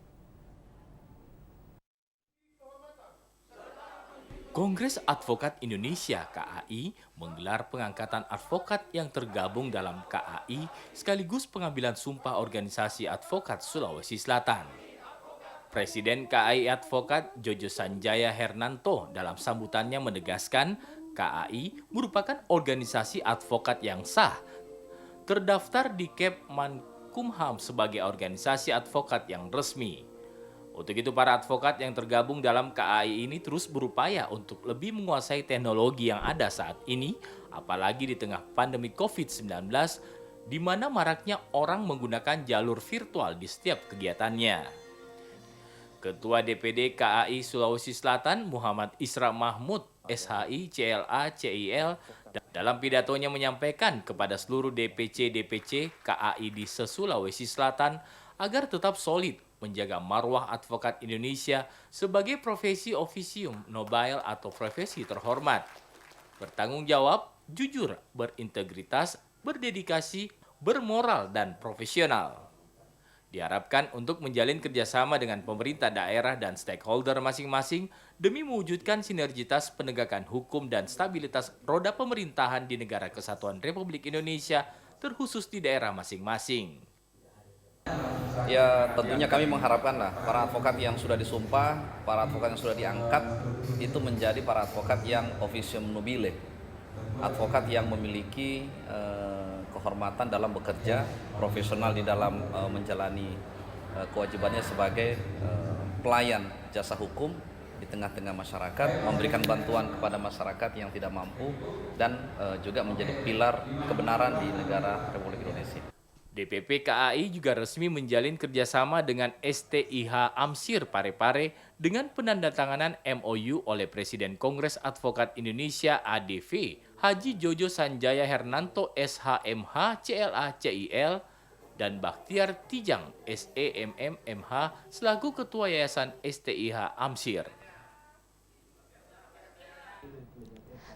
Kongres Advokat Indonesia KAI menggelar pengangkatan advokat yang tergabung dalam KAI sekaligus pengambilan sumpah organisasi advokat Sulawesi Selatan. Presiden KAI Advokat Jojo Sanjaya Hernanto dalam sambutannya menegaskan KAI merupakan organisasi advokat yang sah, terdaftar di Kepmenkumham sebagai organisasi advokat yang resmi. Untuk itu para advokat yang tergabung dalam KAI ini terus berupaya untuk lebih menguasai teknologi yang ada saat ini, apalagi di tengah pandemi COVID-19, di mana maraknya orang menggunakan jalur virtual di setiap kegiatannya. Ketua DPD KAI Sulawesi Selatan Muhammad Isra Mahmud SHI CLA CIL dalam pidatonya menyampaikan kepada seluruh DPC KAI di se-Sulawesi Selatan agar tetap solid menjaga marwah advokat Indonesia sebagai profesi officium nobile atau profesi terhormat, bertanggung jawab, jujur, berintegritas, berdedikasi, bermoral, dan profesional. Diharapkan untuk menjalin kerjasama dengan pemerintah daerah dan stakeholder masing-masing demi mewujudkan sinergitas penegakan hukum dan stabilitas roda pemerintahan di Negara Kesatuan Republik Indonesia, terkhusus di daerah masing-masing. Ya tentunya kami mengharapkanlah para advokat yang sudah disumpah, para advokat yang sudah diangkat itu menjadi para advokat yang officium nobile, advokat yang memiliki kehormatan dalam bekerja, profesional di dalam menjalani kewajibannya sebagai pelayan jasa hukum di tengah-tengah masyarakat, memberikan bantuan kepada masyarakat yang tidak mampu, dan juga menjadi pilar kebenaran di negara Republik Indonesia. DPP KAI juga resmi menjalin kerjasama dengan STIH Amsir Parepare dengan penandatanganan MOU oleh Presiden Kongres Advokat Indonesia ADV Haji Jojo Sanjaya Hernanto SHMH CLA CIL dan Bakhtiar Tijang SEMM MH selaku Ketua Yayasan STIH Amsir.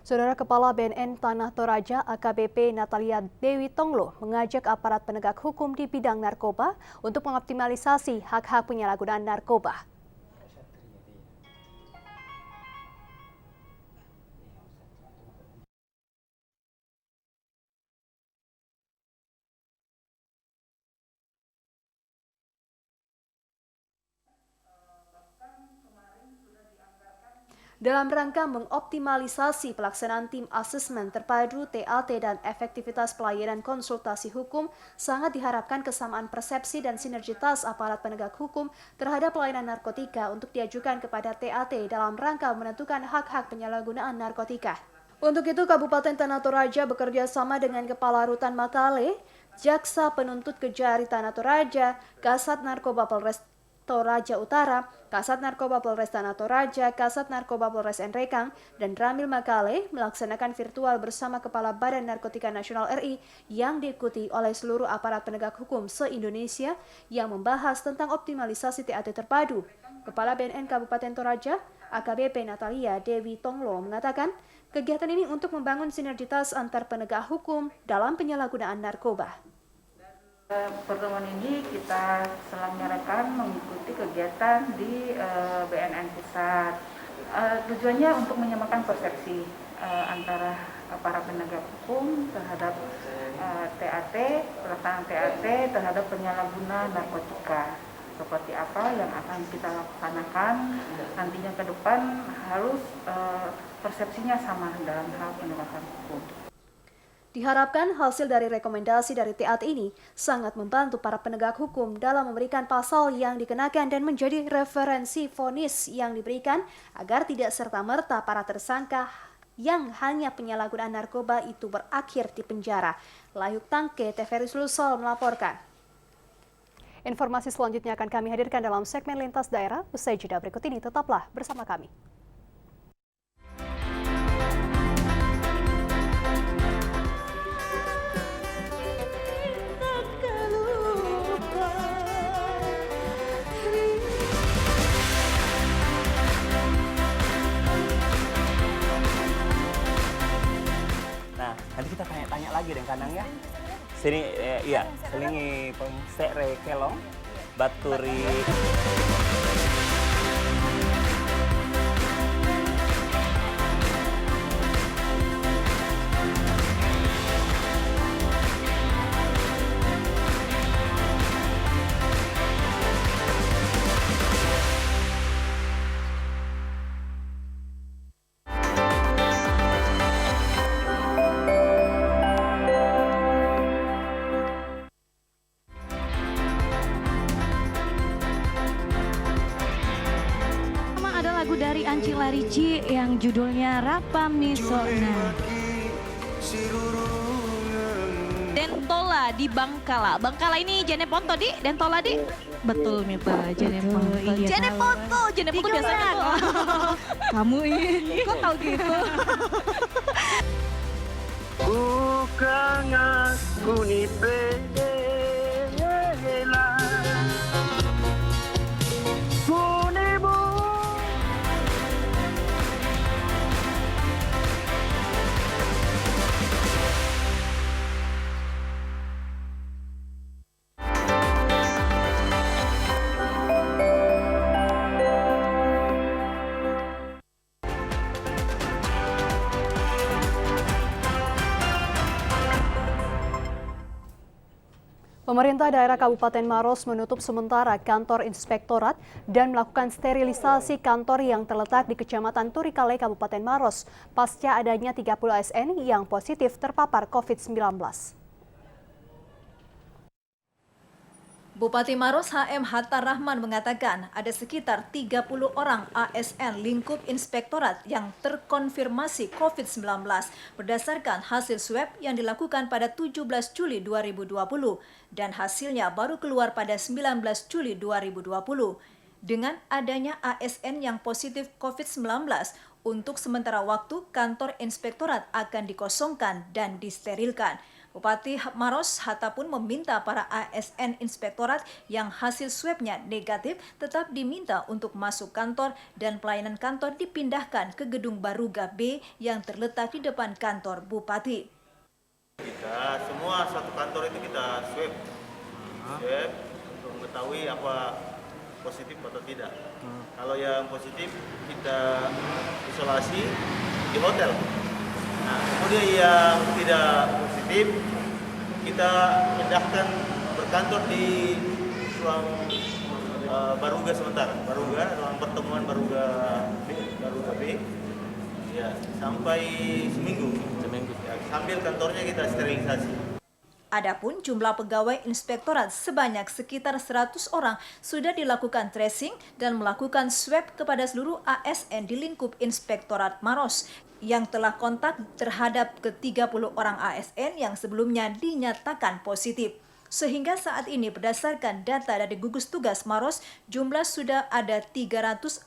Saudara Kepala BNN Tanah Toraja AKBP Natalia Dewi Tonglo mengajak aparat penegak hukum di bidang narkoba untuk mengoptimalisasi hak-hak penyalahgunaan narkoba. Dalam rangka mengoptimalisasi pelaksanaan tim asesmen terpadu TAT dan efektivitas pelayanan konsultasi hukum, sangat diharapkan kesamaan persepsi dan sinergitas aparat penegak hukum terhadap pelayanan narkotika untuk diajukan kepada TAT dalam rangka menentukan hak-hak penyalahgunaan narkotika. Untuk itu, Kabupaten Tanah Toraja bekerja sama dengan Kepala Rutan Makale, Jaksa Penuntut Kejari Tanah Toraja, Kasat Narkoba Polres Toraja Utara, Kasat Narkoba Polres Tanah Toraja, Kasat Narkoba Polres Nrekang, dan Ramil Makale melaksanakan virtual bersama Kepala Badan Narkotika Nasional RI yang diikuti oleh seluruh aparat penegak hukum se-Indonesia yang membahas tentang optimalisasi TAT terpadu. Kepala BNN Kabupaten Toraja, AKBP Natalia Dewi Tonglo mengatakan, kegiatan ini untuk membangun sinergitas antar penegak hukum dalam penyalahgunaan narkoba. Pertemuan ini kita selenggarakan mengikuti kegiatan di BNN Pusat. Tujuannya untuk menyamakan persepsi antara para penegak hukum terhadap TAT, pelaksanaan TAT terhadap penyalahguna narkotika. Seperti apa yang akan kita laksanakan nantinya ke depan harus persepsinya sama dalam hal penegakan hukum. Diharapkan hasil dari rekomendasi dari TAT ini sangat membantu para penegak hukum dalam memberikan pasal yang dikenakan dan menjadi referensi vonis yang diberikan agar tidak serta-merta para tersangka yang hanya penyalahgunaan narkoba itu berakhir di penjara. Layuk Tangke, TVRI Sulsel melaporkan. Informasi selanjutnya akan kami hadirkan dalam segmen Lintas Daerah. Usai jeda berikut ini, tetaplah bersama kami. Nanti kita tanya lagi dengan kanang ya. Sini iya, selingi pemsere kelong baturi. Dari Anci Larici yang judulnya Rapa Misona. Dentola di Bangkala. Bangkala ini Jeneponto di? Dentola di? Betul Mipa, Jeneponto. Iya, Jeneponto biasanya tuh. Kamu ini kok tahu gitu? Bukannya kunipe Pemerintah daerah Kabupaten Maros menutup sementara kantor inspektorat dan melakukan sterilisasi kantor yang terletak di Kecamatan Turikale, Kabupaten Maros, pasca adanya 30 ASN yang positif terpapar COVID-19. Bupati Maros HM Hatta Rahman mengatakan ada sekitar 30 orang ASN lingkup inspektorat yang terkonfirmasi COVID-19 berdasarkan hasil swab yang dilakukan pada 17 Juli 2020 dan hasilnya baru keluar pada 19 Juli 2020. Dengan adanya ASN yang positif COVID-19, untuk sementara waktu kantor inspektorat akan dikosongkan dan disterilkan. Bupati Maros Hatta pun meminta para ASN inspektorat yang hasil swabnya negatif tetap diminta untuk masuk kantor dan pelayanan kantor dipindahkan ke gedung Baruga B yang terletak di depan kantor Bupati. Kita semua satu kantor itu kita swab untuk mengetahui apa positif atau tidak. Kalau yang positif kita isolasi di hotel. Nah, kemudian yang tidak positif kita pindahkan berkantor di ruang Baruga sementara, ruang pertemuan Baruga B, ya sampai seminggu. Ya, sambil kantornya kita sterilisasi. Adapun jumlah pegawai inspektorat sebanyak sekitar 100 orang sudah dilakukan tracing dan melakukan swab kepada seluruh ASN di lingkup Inspektorat Maros yang telah kontak terhadap ke-30 orang ASN yang sebelumnya dinyatakan positif. Sehingga saat ini berdasarkan data dari gugus tugas Maros, jumlah sudah ada 343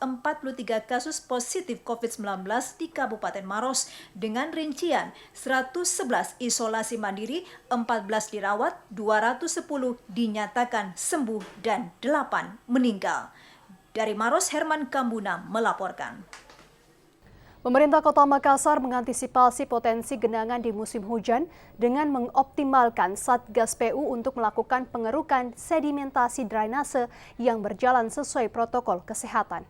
kasus positif COVID-19 di Kabupaten Maros dengan rincian 111 isolasi mandiri, 14 dirawat, 210 dinyatakan sembuh dan 8 meninggal. Dari Maros, Herman Kambuna melaporkan. Pemerintah Kota Makassar mengantisipasi potensi genangan di musim hujan dengan mengoptimalkan Satgas PU untuk melakukan pengerukan sedimentasi drainase yang berjalan sesuai protokol kesehatan.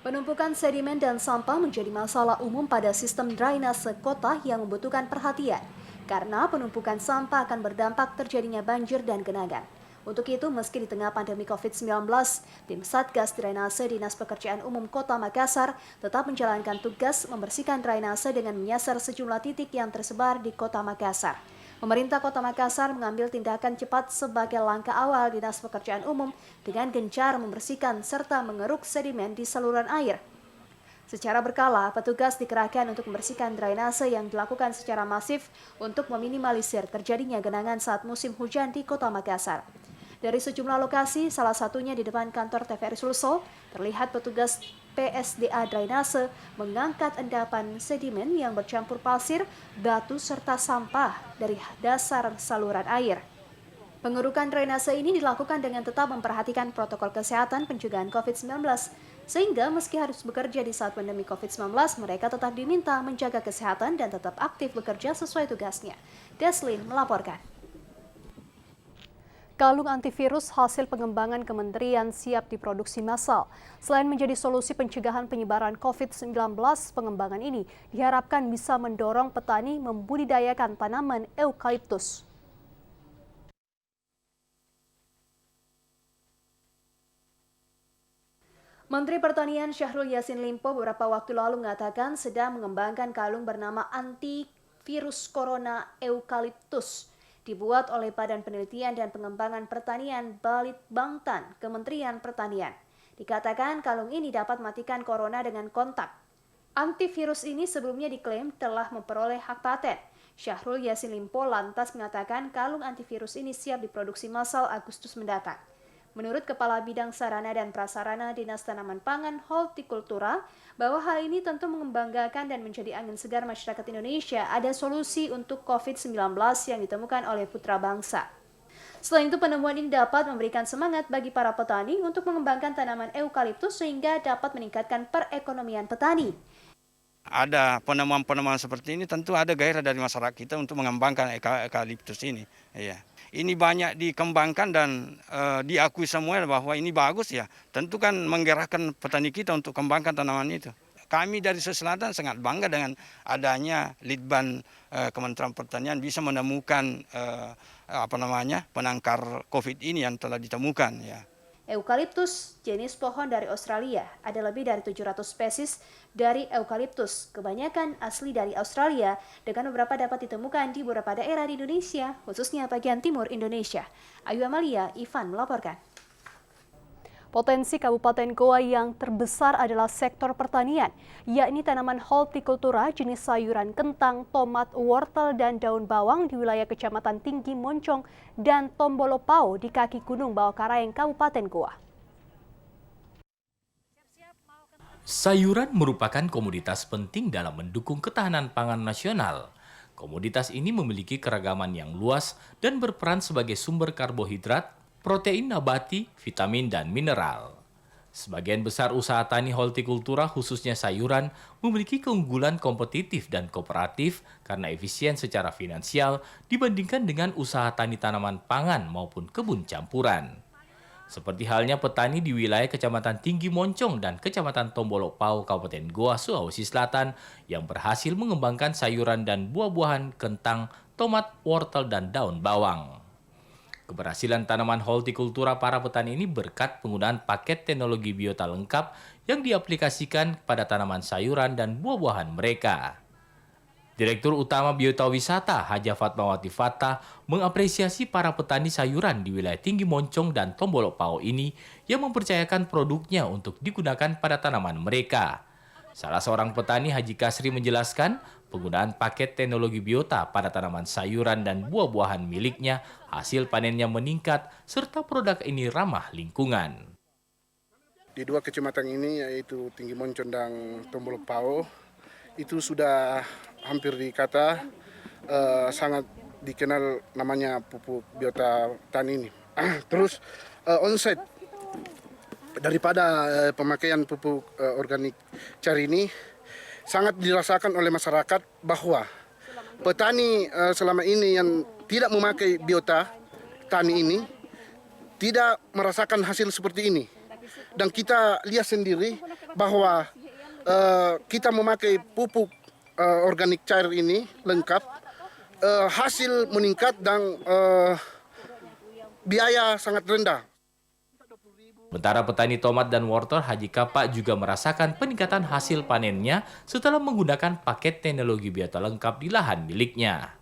Penumpukan sedimen dan sampah menjadi masalah umum pada sistem drainase kota yang membutuhkan perhatian, karena penumpukan sampah akan berdampak terjadinya banjir dan genangan. Untuk itu, meski di tengah pandemi COVID-19, tim Satgas Drainase Dinas Pekerjaan Umum Kota Makassar tetap menjalankan tugas membersihkan drainase dengan menyasar sejumlah titik yang tersebar di Kota Makassar. Pemerintah Kota Makassar mengambil tindakan cepat sebagai langkah awal Dinas Pekerjaan Umum dengan gencar membersihkan serta mengeruk sedimen di saluran air. Secara berkala, petugas dikerahkan untuk membersihkan drainase yang dilakukan secara masif untuk meminimalisir terjadinya genangan saat musim hujan di Kota Makassar. Dari sejumlah lokasi, salah satunya di depan kantor TVRI Sulsel, terlihat petugas PSDA drainase mengangkat endapan sedimen yang bercampur pasir, batu, serta sampah dari dasar saluran air. Pengerukan drainase ini dilakukan dengan tetap memperhatikan protokol kesehatan pencegahan COVID-19, sehingga meski harus bekerja di saat pandemi COVID-19, mereka tetap diminta menjaga kesehatan dan tetap aktif bekerja sesuai tugasnya. Deslin melaporkan. Kalung antivirus hasil pengembangan kementerian siap diproduksi massal. Selain menjadi solusi pencegahan penyebaran COVID-19, pengembangan ini diharapkan bisa mendorong petani membudidayakan tanaman eukaliptus. Menteri Pertanian Syahrul Yassin Limpo beberapa waktu lalu mengatakan sedang mengembangkan kalung bernama antivirus corona eukaliptus. Dibuat oleh Badan Penelitian dan Pengembangan Pertanian Balitbangtan, Kementerian Pertanian. Dikatakan kalung ini dapat matikan corona dengan kontak. Antivirus ini sebelumnya diklaim telah memperoleh hak paten. Syahrul Yassin Limpo lantas mengatakan kalung antivirus ini siap diproduksi massal Agustus mendatang. Menurut Kepala Bidang Sarana dan Prasarana Dinas Tanaman Pangan Hortikultura, bahwa hal ini tentu membanggakan dan menjadi angin segar masyarakat Indonesia ada solusi untuk COVID-19 yang ditemukan oleh putra bangsa. Selain itu, penemuan ini dapat memberikan semangat bagi para petani untuk mengembangkan tanaman eukaliptus sehingga dapat meningkatkan perekonomian petani. Ada penemuan-penemuan seperti ini, tentu ada gairah dari masyarakat kita untuk mengembangkan eukaliptus ini. Ya. Ini banyak dikembangkan dan diakui semua bahwa ini bagus ya. Tentu kan menggerakkan petani kita untuk kembangkan tanaman itu. Kami dari Sulawesi Selatan sangat bangga dengan adanya Litbang Kementerian Pertanian bisa menemukan penangkar COVID ini yang telah ditemukan ya. Eukaliptus, jenis pohon dari Australia, ada lebih dari 700 spesies dari eukaliptus, kebanyakan asli dari Australia, dengan beberapa dapat ditemukan di beberapa daerah di Indonesia, khususnya bagian timur Indonesia. Ayu Amalia, Ivan melaporkan. Potensi Kabupaten Goa yang terbesar adalah sektor pertanian, yakni tanaman hortikultura jenis sayuran kentang, tomat, wortel, dan daun bawang di wilayah Kecamatan Tinggi Moncong dan Tombolopao di kaki Gunung Bawakaraeng, Kabupaten Goa. Sayuran merupakan komoditas penting dalam mendukung ketahanan pangan nasional. Komoditas ini memiliki keragaman yang luas dan berperan sebagai sumber karbohidrat, protein nabati, vitamin, dan mineral. Sebagian besar usaha tani hortikultura khususnya sayuran memiliki keunggulan kompetitif dan kooperatif karena efisien secara finansial dibandingkan dengan usaha tani tanaman pangan maupun kebun campuran. Seperti halnya petani di wilayah Kecamatan Tinggi Moncong dan Kecamatan Tombolopao, Kabupaten Goa, Sulawesi Selatan yang berhasil mengembangkan sayuran dan buah-buahan kentang, tomat, wortel, dan daun bawang. Keberhasilan tanaman hortikultura para petani ini berkat penggunaan paket teknologi biota lengkap yang diaplikasikan pada tanaman sayuran dan buah-buahan mereka. Direktur Utama Biota Wisata Haja Fatmawati Fatah mengapresiasi para petani sayuran di wilayah Tinggi Moncong dan Tombolopao ini yang mempercayakan produknya untuk digunakan pada tanaman mereka. Salah seorang petani, Haji Kasri, menjelaskan penggunaan paket teknologi biota pada tanaman sayuran dan buah-buahan miliknya, hasil panennya meningkat, serta produk ini ramah lingkungan. Di dua kecamatan ini, yaitu Tinggi Moncong dan Tombolopao, itu sudah hampir dikata sangat dikenal namanya pupuk biota tani ini. Terus onset daripada pemakaian pupuk organik cair ini sangat dirasakan oleh masyarakat bahwa petani selama ini yang tidak memakai biota tani ini tidak merasakan hasil seperti ini. Dan kita lihat sendiri bahwa kita memakai pupuk organik cair ini lengkap, hasil meningkat dan biaya sangat rendah. Sementara petani tomat dan wortel Haji Kapak juga merasakan peningkatan hasil panennya setelah menggunakan paket teknologi biota lengkap di lahan miliknya.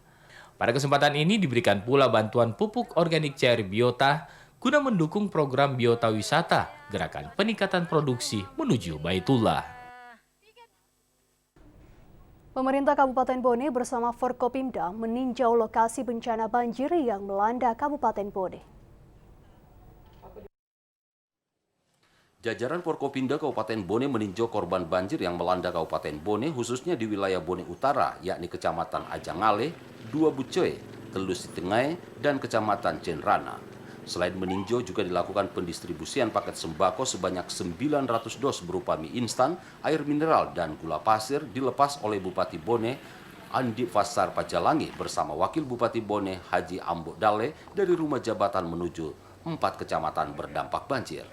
Pada kesempatan ini diberikan pula bantuan pupuk organik cair biota guna mendukung program biota wisata, gerakan peningkatan produksi menuju Baitullah. Pemerintah Kabupaten Bone bersama Forkopimda meninjau lokasi bencana banjir yang melanda Kabupaten Bone. Jajaran Forkopimda Kabupaten Bone meninjau korban banjir yang melanda Kabupaten Bone, khususnya di wilayah Bone Utara, yakni Kecamatan Ajangale, Dua Bucoy, Telus Tengai, dan Kecamatan Cenrana. Selain meninjau, juga dilakukan pendistribusian paket sembako sebanyak 900 dos berupa mie instan, air mineral, dan gula pasir dilepas oleh Bupati Bone, Andi Fasar Pajalangi, bersama Wakil Bupati Bone, Haji Ambo Dale, dari rumah jabatan menuju 4 kecamatan berdampak banjir.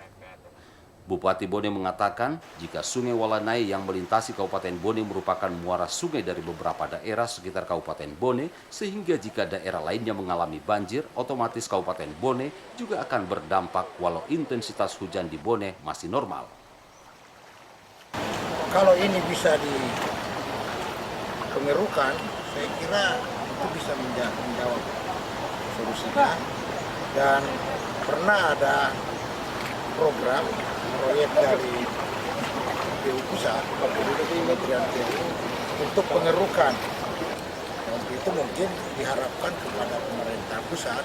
Bupati Bone mengatakan jika Sungai Walanai yang melintasi Kabupaten Bone merupakan muara sungai dari beberapa daerah sekitar Kabupaten Bone, sehingga jika daerah lainnya mengalami banjir, otomatis Kabupaten Bone juga akan berdampak walau intensitas hujan di Bone masih normal. Kalau ini bisa dipengerukan, saya kira itu bisa menjawab solusinya. Dan pernah ada program proyek dari PU Pusat, Kementerian PU, untuk pengerukan. Untuk itu mungkin diharapkan kepada pemerintah pusat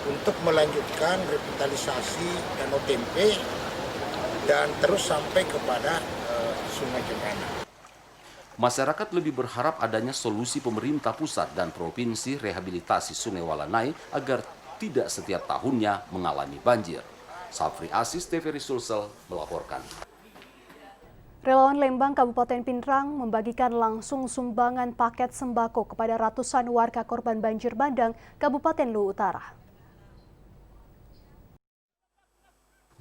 untuk melanjutkan revitalisasi Danau Tempe dan terus sampai kepada Sungai Cenrana. Masyarakat lebih berharap adanya solusi pemerintah pusat dan provinsi rehabilitasi Sungai Walanai agar tidak setiap tahunnya mengalami banjir. Safri Asis, TVRI Sulsel melaporkan. Relawan Lembang Kabupaten Pindrang membagikan langsung sumbangan paket sembako kepada ratusan warga korban banjir bandang Kabupaten Luwu Utara.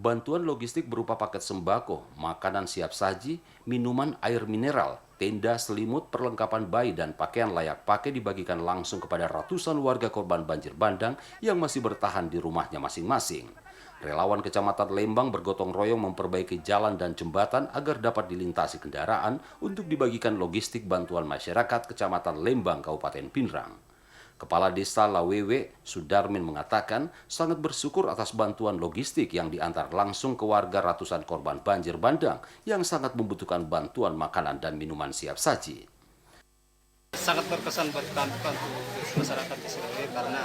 Bantuan logistik berupa paket sembako, makanan siap saji, minuman air mineral, tenda, selimut, perlengkapan bayi, dan pakaian layak pakai dibagikan langsung kepada ratusan warga korban banjir bandang yang masih bertahan di rumahnya masing-masing. Relawan Kecamatan Lembang bergotong royong memperbaiki jalan dan jembatan agar dapat dilintasi kendaraan untuk dibagikan logistik bantuan masyarakat Kecamatan Lembang, Kabupaten Pinrang. Kepala Desa Lawewe, Sudarmin, mengatakan sangat bersyukur atas bantuan logistik yang diantar langsung ke warga ratusan korban banjir bandang yang sangat membutuhkan bantuan makanan dan minuman siap saji. Sangat berkesan buat kami, masyarakat di sini, karena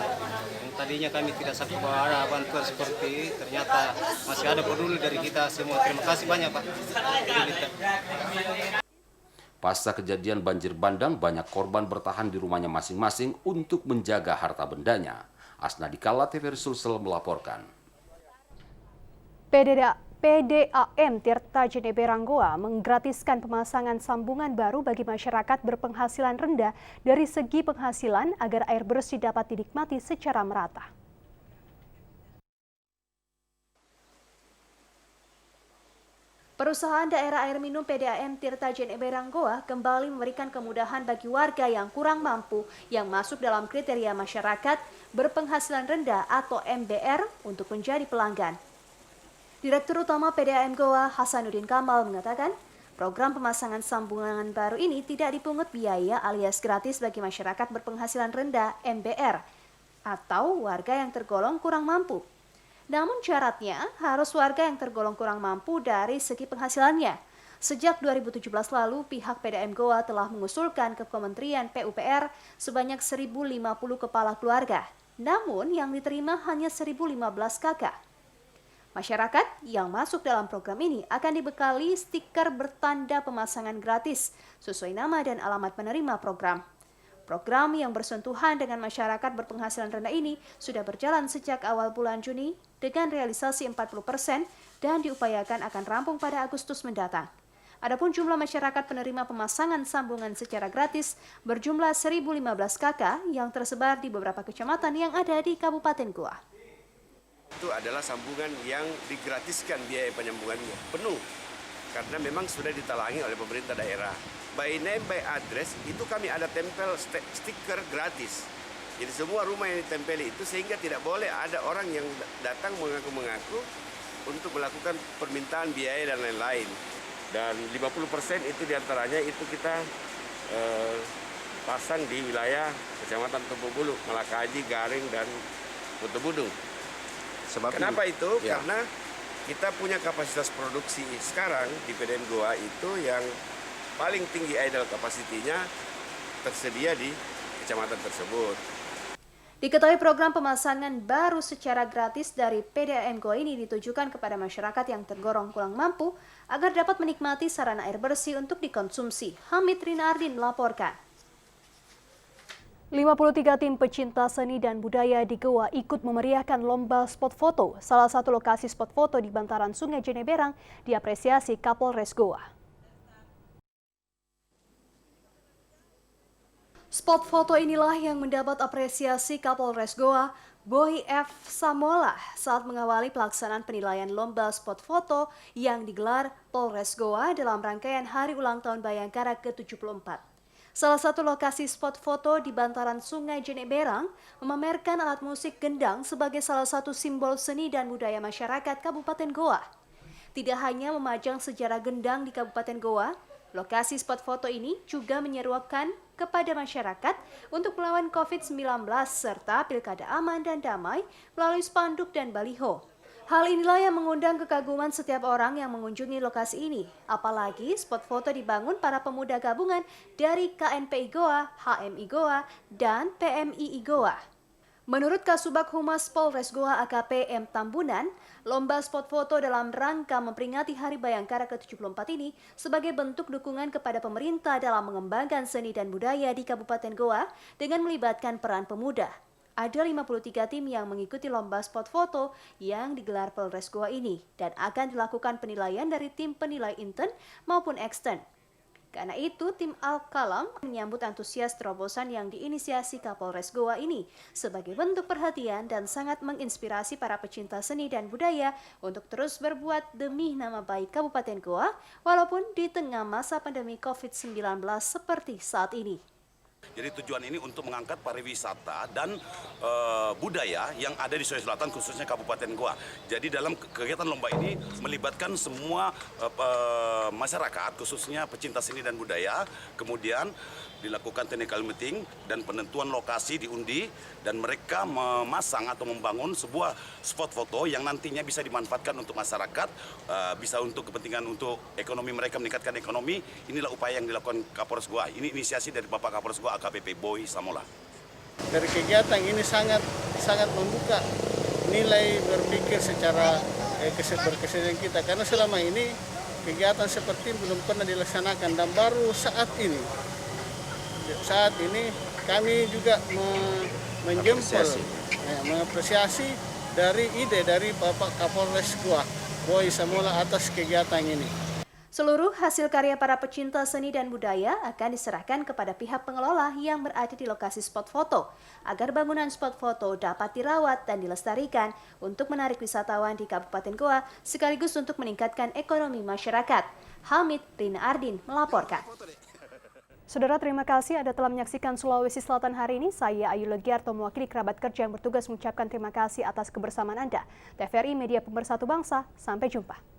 yang tadinya kami tidak sangka bahwa ada bantuan seperti ternyata masih ada peduli dari kita semua. Terima kasih banyak, Pak. Pasca kejadian banjir bandang, banyak korban bertahan di rumahnya masing-masing untuk menjaga harta bendanya. Asnadi Kala, TV Sulsel melaporkan. PDAM Tirta Jenebe Ranggoa menggratiskan pemasangan sambungan baru bagi masyarakat berpenghasilan rendah dari segi penghasilan agar air bersih dapat dinikmati secara merata. Perusahaan daerah air minum PDAM Tirta Jenebe Ranggoa kembali memberikan kemudahan bagi warga yang kurang mampu yang masuk dalam kriteria masyarakat berpenghasilan rendah atau MBR untuk menjadi pelanggan. Direktur Utama PDAM Goa Hasanuddin Kamal mengatakan, program pemasangan sambungan baru ini tidak dipungut biaya alias gratis bagi masyarakat berpenghasilan rendah MBR atau warga yang tergolong kurang mampu. Namun syaratnya harus warga yang tergolong kurang mampu dari segi penghasilannya. Sejak 2017 lalu, pihak PDAM Goa telah mengusulkan ke Kementerian PUPR sebanyak 1.050 kepala keluarga. Namun yang diterima hanya 1.015 kakak. Masyarakat yang masuk dalam program ini akan dibekali stiker bertanda pemasangan gratis sesuai nama dan alamat penerima program. Program yang bersentuhan dengan masyarakat berpenghasilan rendah ini sudah berjalan sejak awal bulan Juni dengan realisasi 40% dan diupayakan akan rampung pada Agustus mendatang. Adapun jumlah masyarakat penerima pemasangan sambungan secara gratis berjumlah 1.015 kakak yang tersebar di beberapa kecamatan yang ada di Kabupaten Goa. Itu adalah sambungan yang digratiskan biaya penyambungannya penuh karena memang sudah ditalangi oleh pemerintah daerah. By name, by address itu kami ada tempel stiker gratis. Jadi semua rumah yang ditempeli itu sehingga tidak boleh ada orang yang datang mengaku-mengaku untuk melakukan permintaan biaya dan lain-lain. Dan 50% itu diantaranya itu kita pasang di wilayah Kecamatan Tempo Bulu, Malakaji, Garing, dan Putu Budung. Kenapa itu? Ya. Karena kita punya kapasitas produksi sekarang di PDAM Goa itu yang paling tinggi idle capacity-nya tersedia di kecamatan tersebut. Diketahui program pemasangan baru secara gratis dari PDAM Goa ini ditujukan kepada masyarakat yang tergolong kurang mampu agar dapat menikmati sarana air bersih untuk dikonsumsi. Hamid Rinardin melaporkan. 53 tim pecinta seni dan budaya di Goa ikut memeriahkan lomba spot foto. Salah satu lokasi spot foto di bantaran Sungai Jeneberang diapresiasi Kapolres Goa. Spot foto inilah yang mendapat apresiasi Kapolres Goa, Boy F. Samola saat mengawali pelaksanaan penilaian lomba spot foto yang digelar Polres Goa dalam rangkaian Hari Ulang Tahun Bayangkara ke-74. Salah satu lokasi spot foto di bantaran Sungai Jeneberang memamerkan alat musik gendang sebagai salah satu simbol seni dan budaya masyarakat Kabupaten Goa. Tidak hanya memajang sejarah gendang di Kabupaten Goa, lokasi spot foto ini juga menyerukan kepada masyarakat untuk melawan COVID-19 serta pilkada aman dan damai melalui spanduk dan baliho. Hal inilah yang mengundang kekaguman setiap orang yang mengunjungi lokasi ini. Apalagi spot foto dibangun para pemuda gabungan dari KNPI Goa, HMI Goa, dan PMII Goa. Menurut Kasubag Humas Polres Goa AKP M. Tambunan, lomba spot foto dalam rangka memperingati Hari Bayangkara ke-74 ini sebagai bentuk dukungan kepada pemerintah dalam mengembangkan seni dan budaya di Kabupaten Goa dengan melibatkan peran pemuda. Ada 53 tim yang mengikuti lomba spot foto yang digelar Polres Goa ini dan akan dilakukan penilaian dari tim penilai intern maupun ekstern. Karena itu, tim Al-Kalam menyambut antusias terobosan yang diinisiasi Kapolres Goa ini sebagai bentuk perhatian dan sangat menginspirasi para pecinta seni dan budaya untuk terus berbuat demi nama baik Kabupaten Goa walaupun di tengah masa pandemi COVID-19 seperti saat ini. Jadi tujuan ini untuk mengangkat pariwisata dan budaya yang ada di Sulawesi Selatan, khususnya Kabupaten Goa. Jadi dalam kegiatan lomba ini melibatkan semua masyarakat, khususnya pecinta seni dan budaya. Kemudian dilakukan technical meeting dan penentuan lokasi diundi, dan mereka memasang atau membangun sebuah spot foto yang nantinya bisa dimanfaatkan untuk masyarakat, bisa untuk kepentingan untuk ekonomi mereka, meningkatkan ekonomi. Inilah upaya yang dilakukan Kapolres Goa. Ini inisiasi dari Bapak Kapolres Goa AKBP Boy Samola. Dari kegiatan ini sangat membuka nilai berpikir secara berkesenian kita, karena selama ini kegiatan seperti ini belum pernah dilaksanakan, dan baru saat ini kami juga mengapresiasi dari ide dari Bapak Kapolres Goa Boy Samola atas kegiatan ini. Seluruh hasil karya para pecinta seni dan budaya akan diserahkan kepada pihak pengelola yang berada di lokasi spot foto, agar bangunan spot foto dapat dirawat dan dilestarikan untuk menarik wisatawan di Kabupaten Goa, sekaligus untuk meningkatkan ekonomi masyarakat. Hamid Rina Ardin melaporkan. Saudara, terima kasih Anda telah menyaksikan Sulawesi Selatan hari ini. Saya Ayu Legiarto, mewakili kerabat kerja yang bertugas, mengucapkan terima kasih atas kebersamaan Anda. TVRI Media Pemersatu Bangsa, sampai jumpa.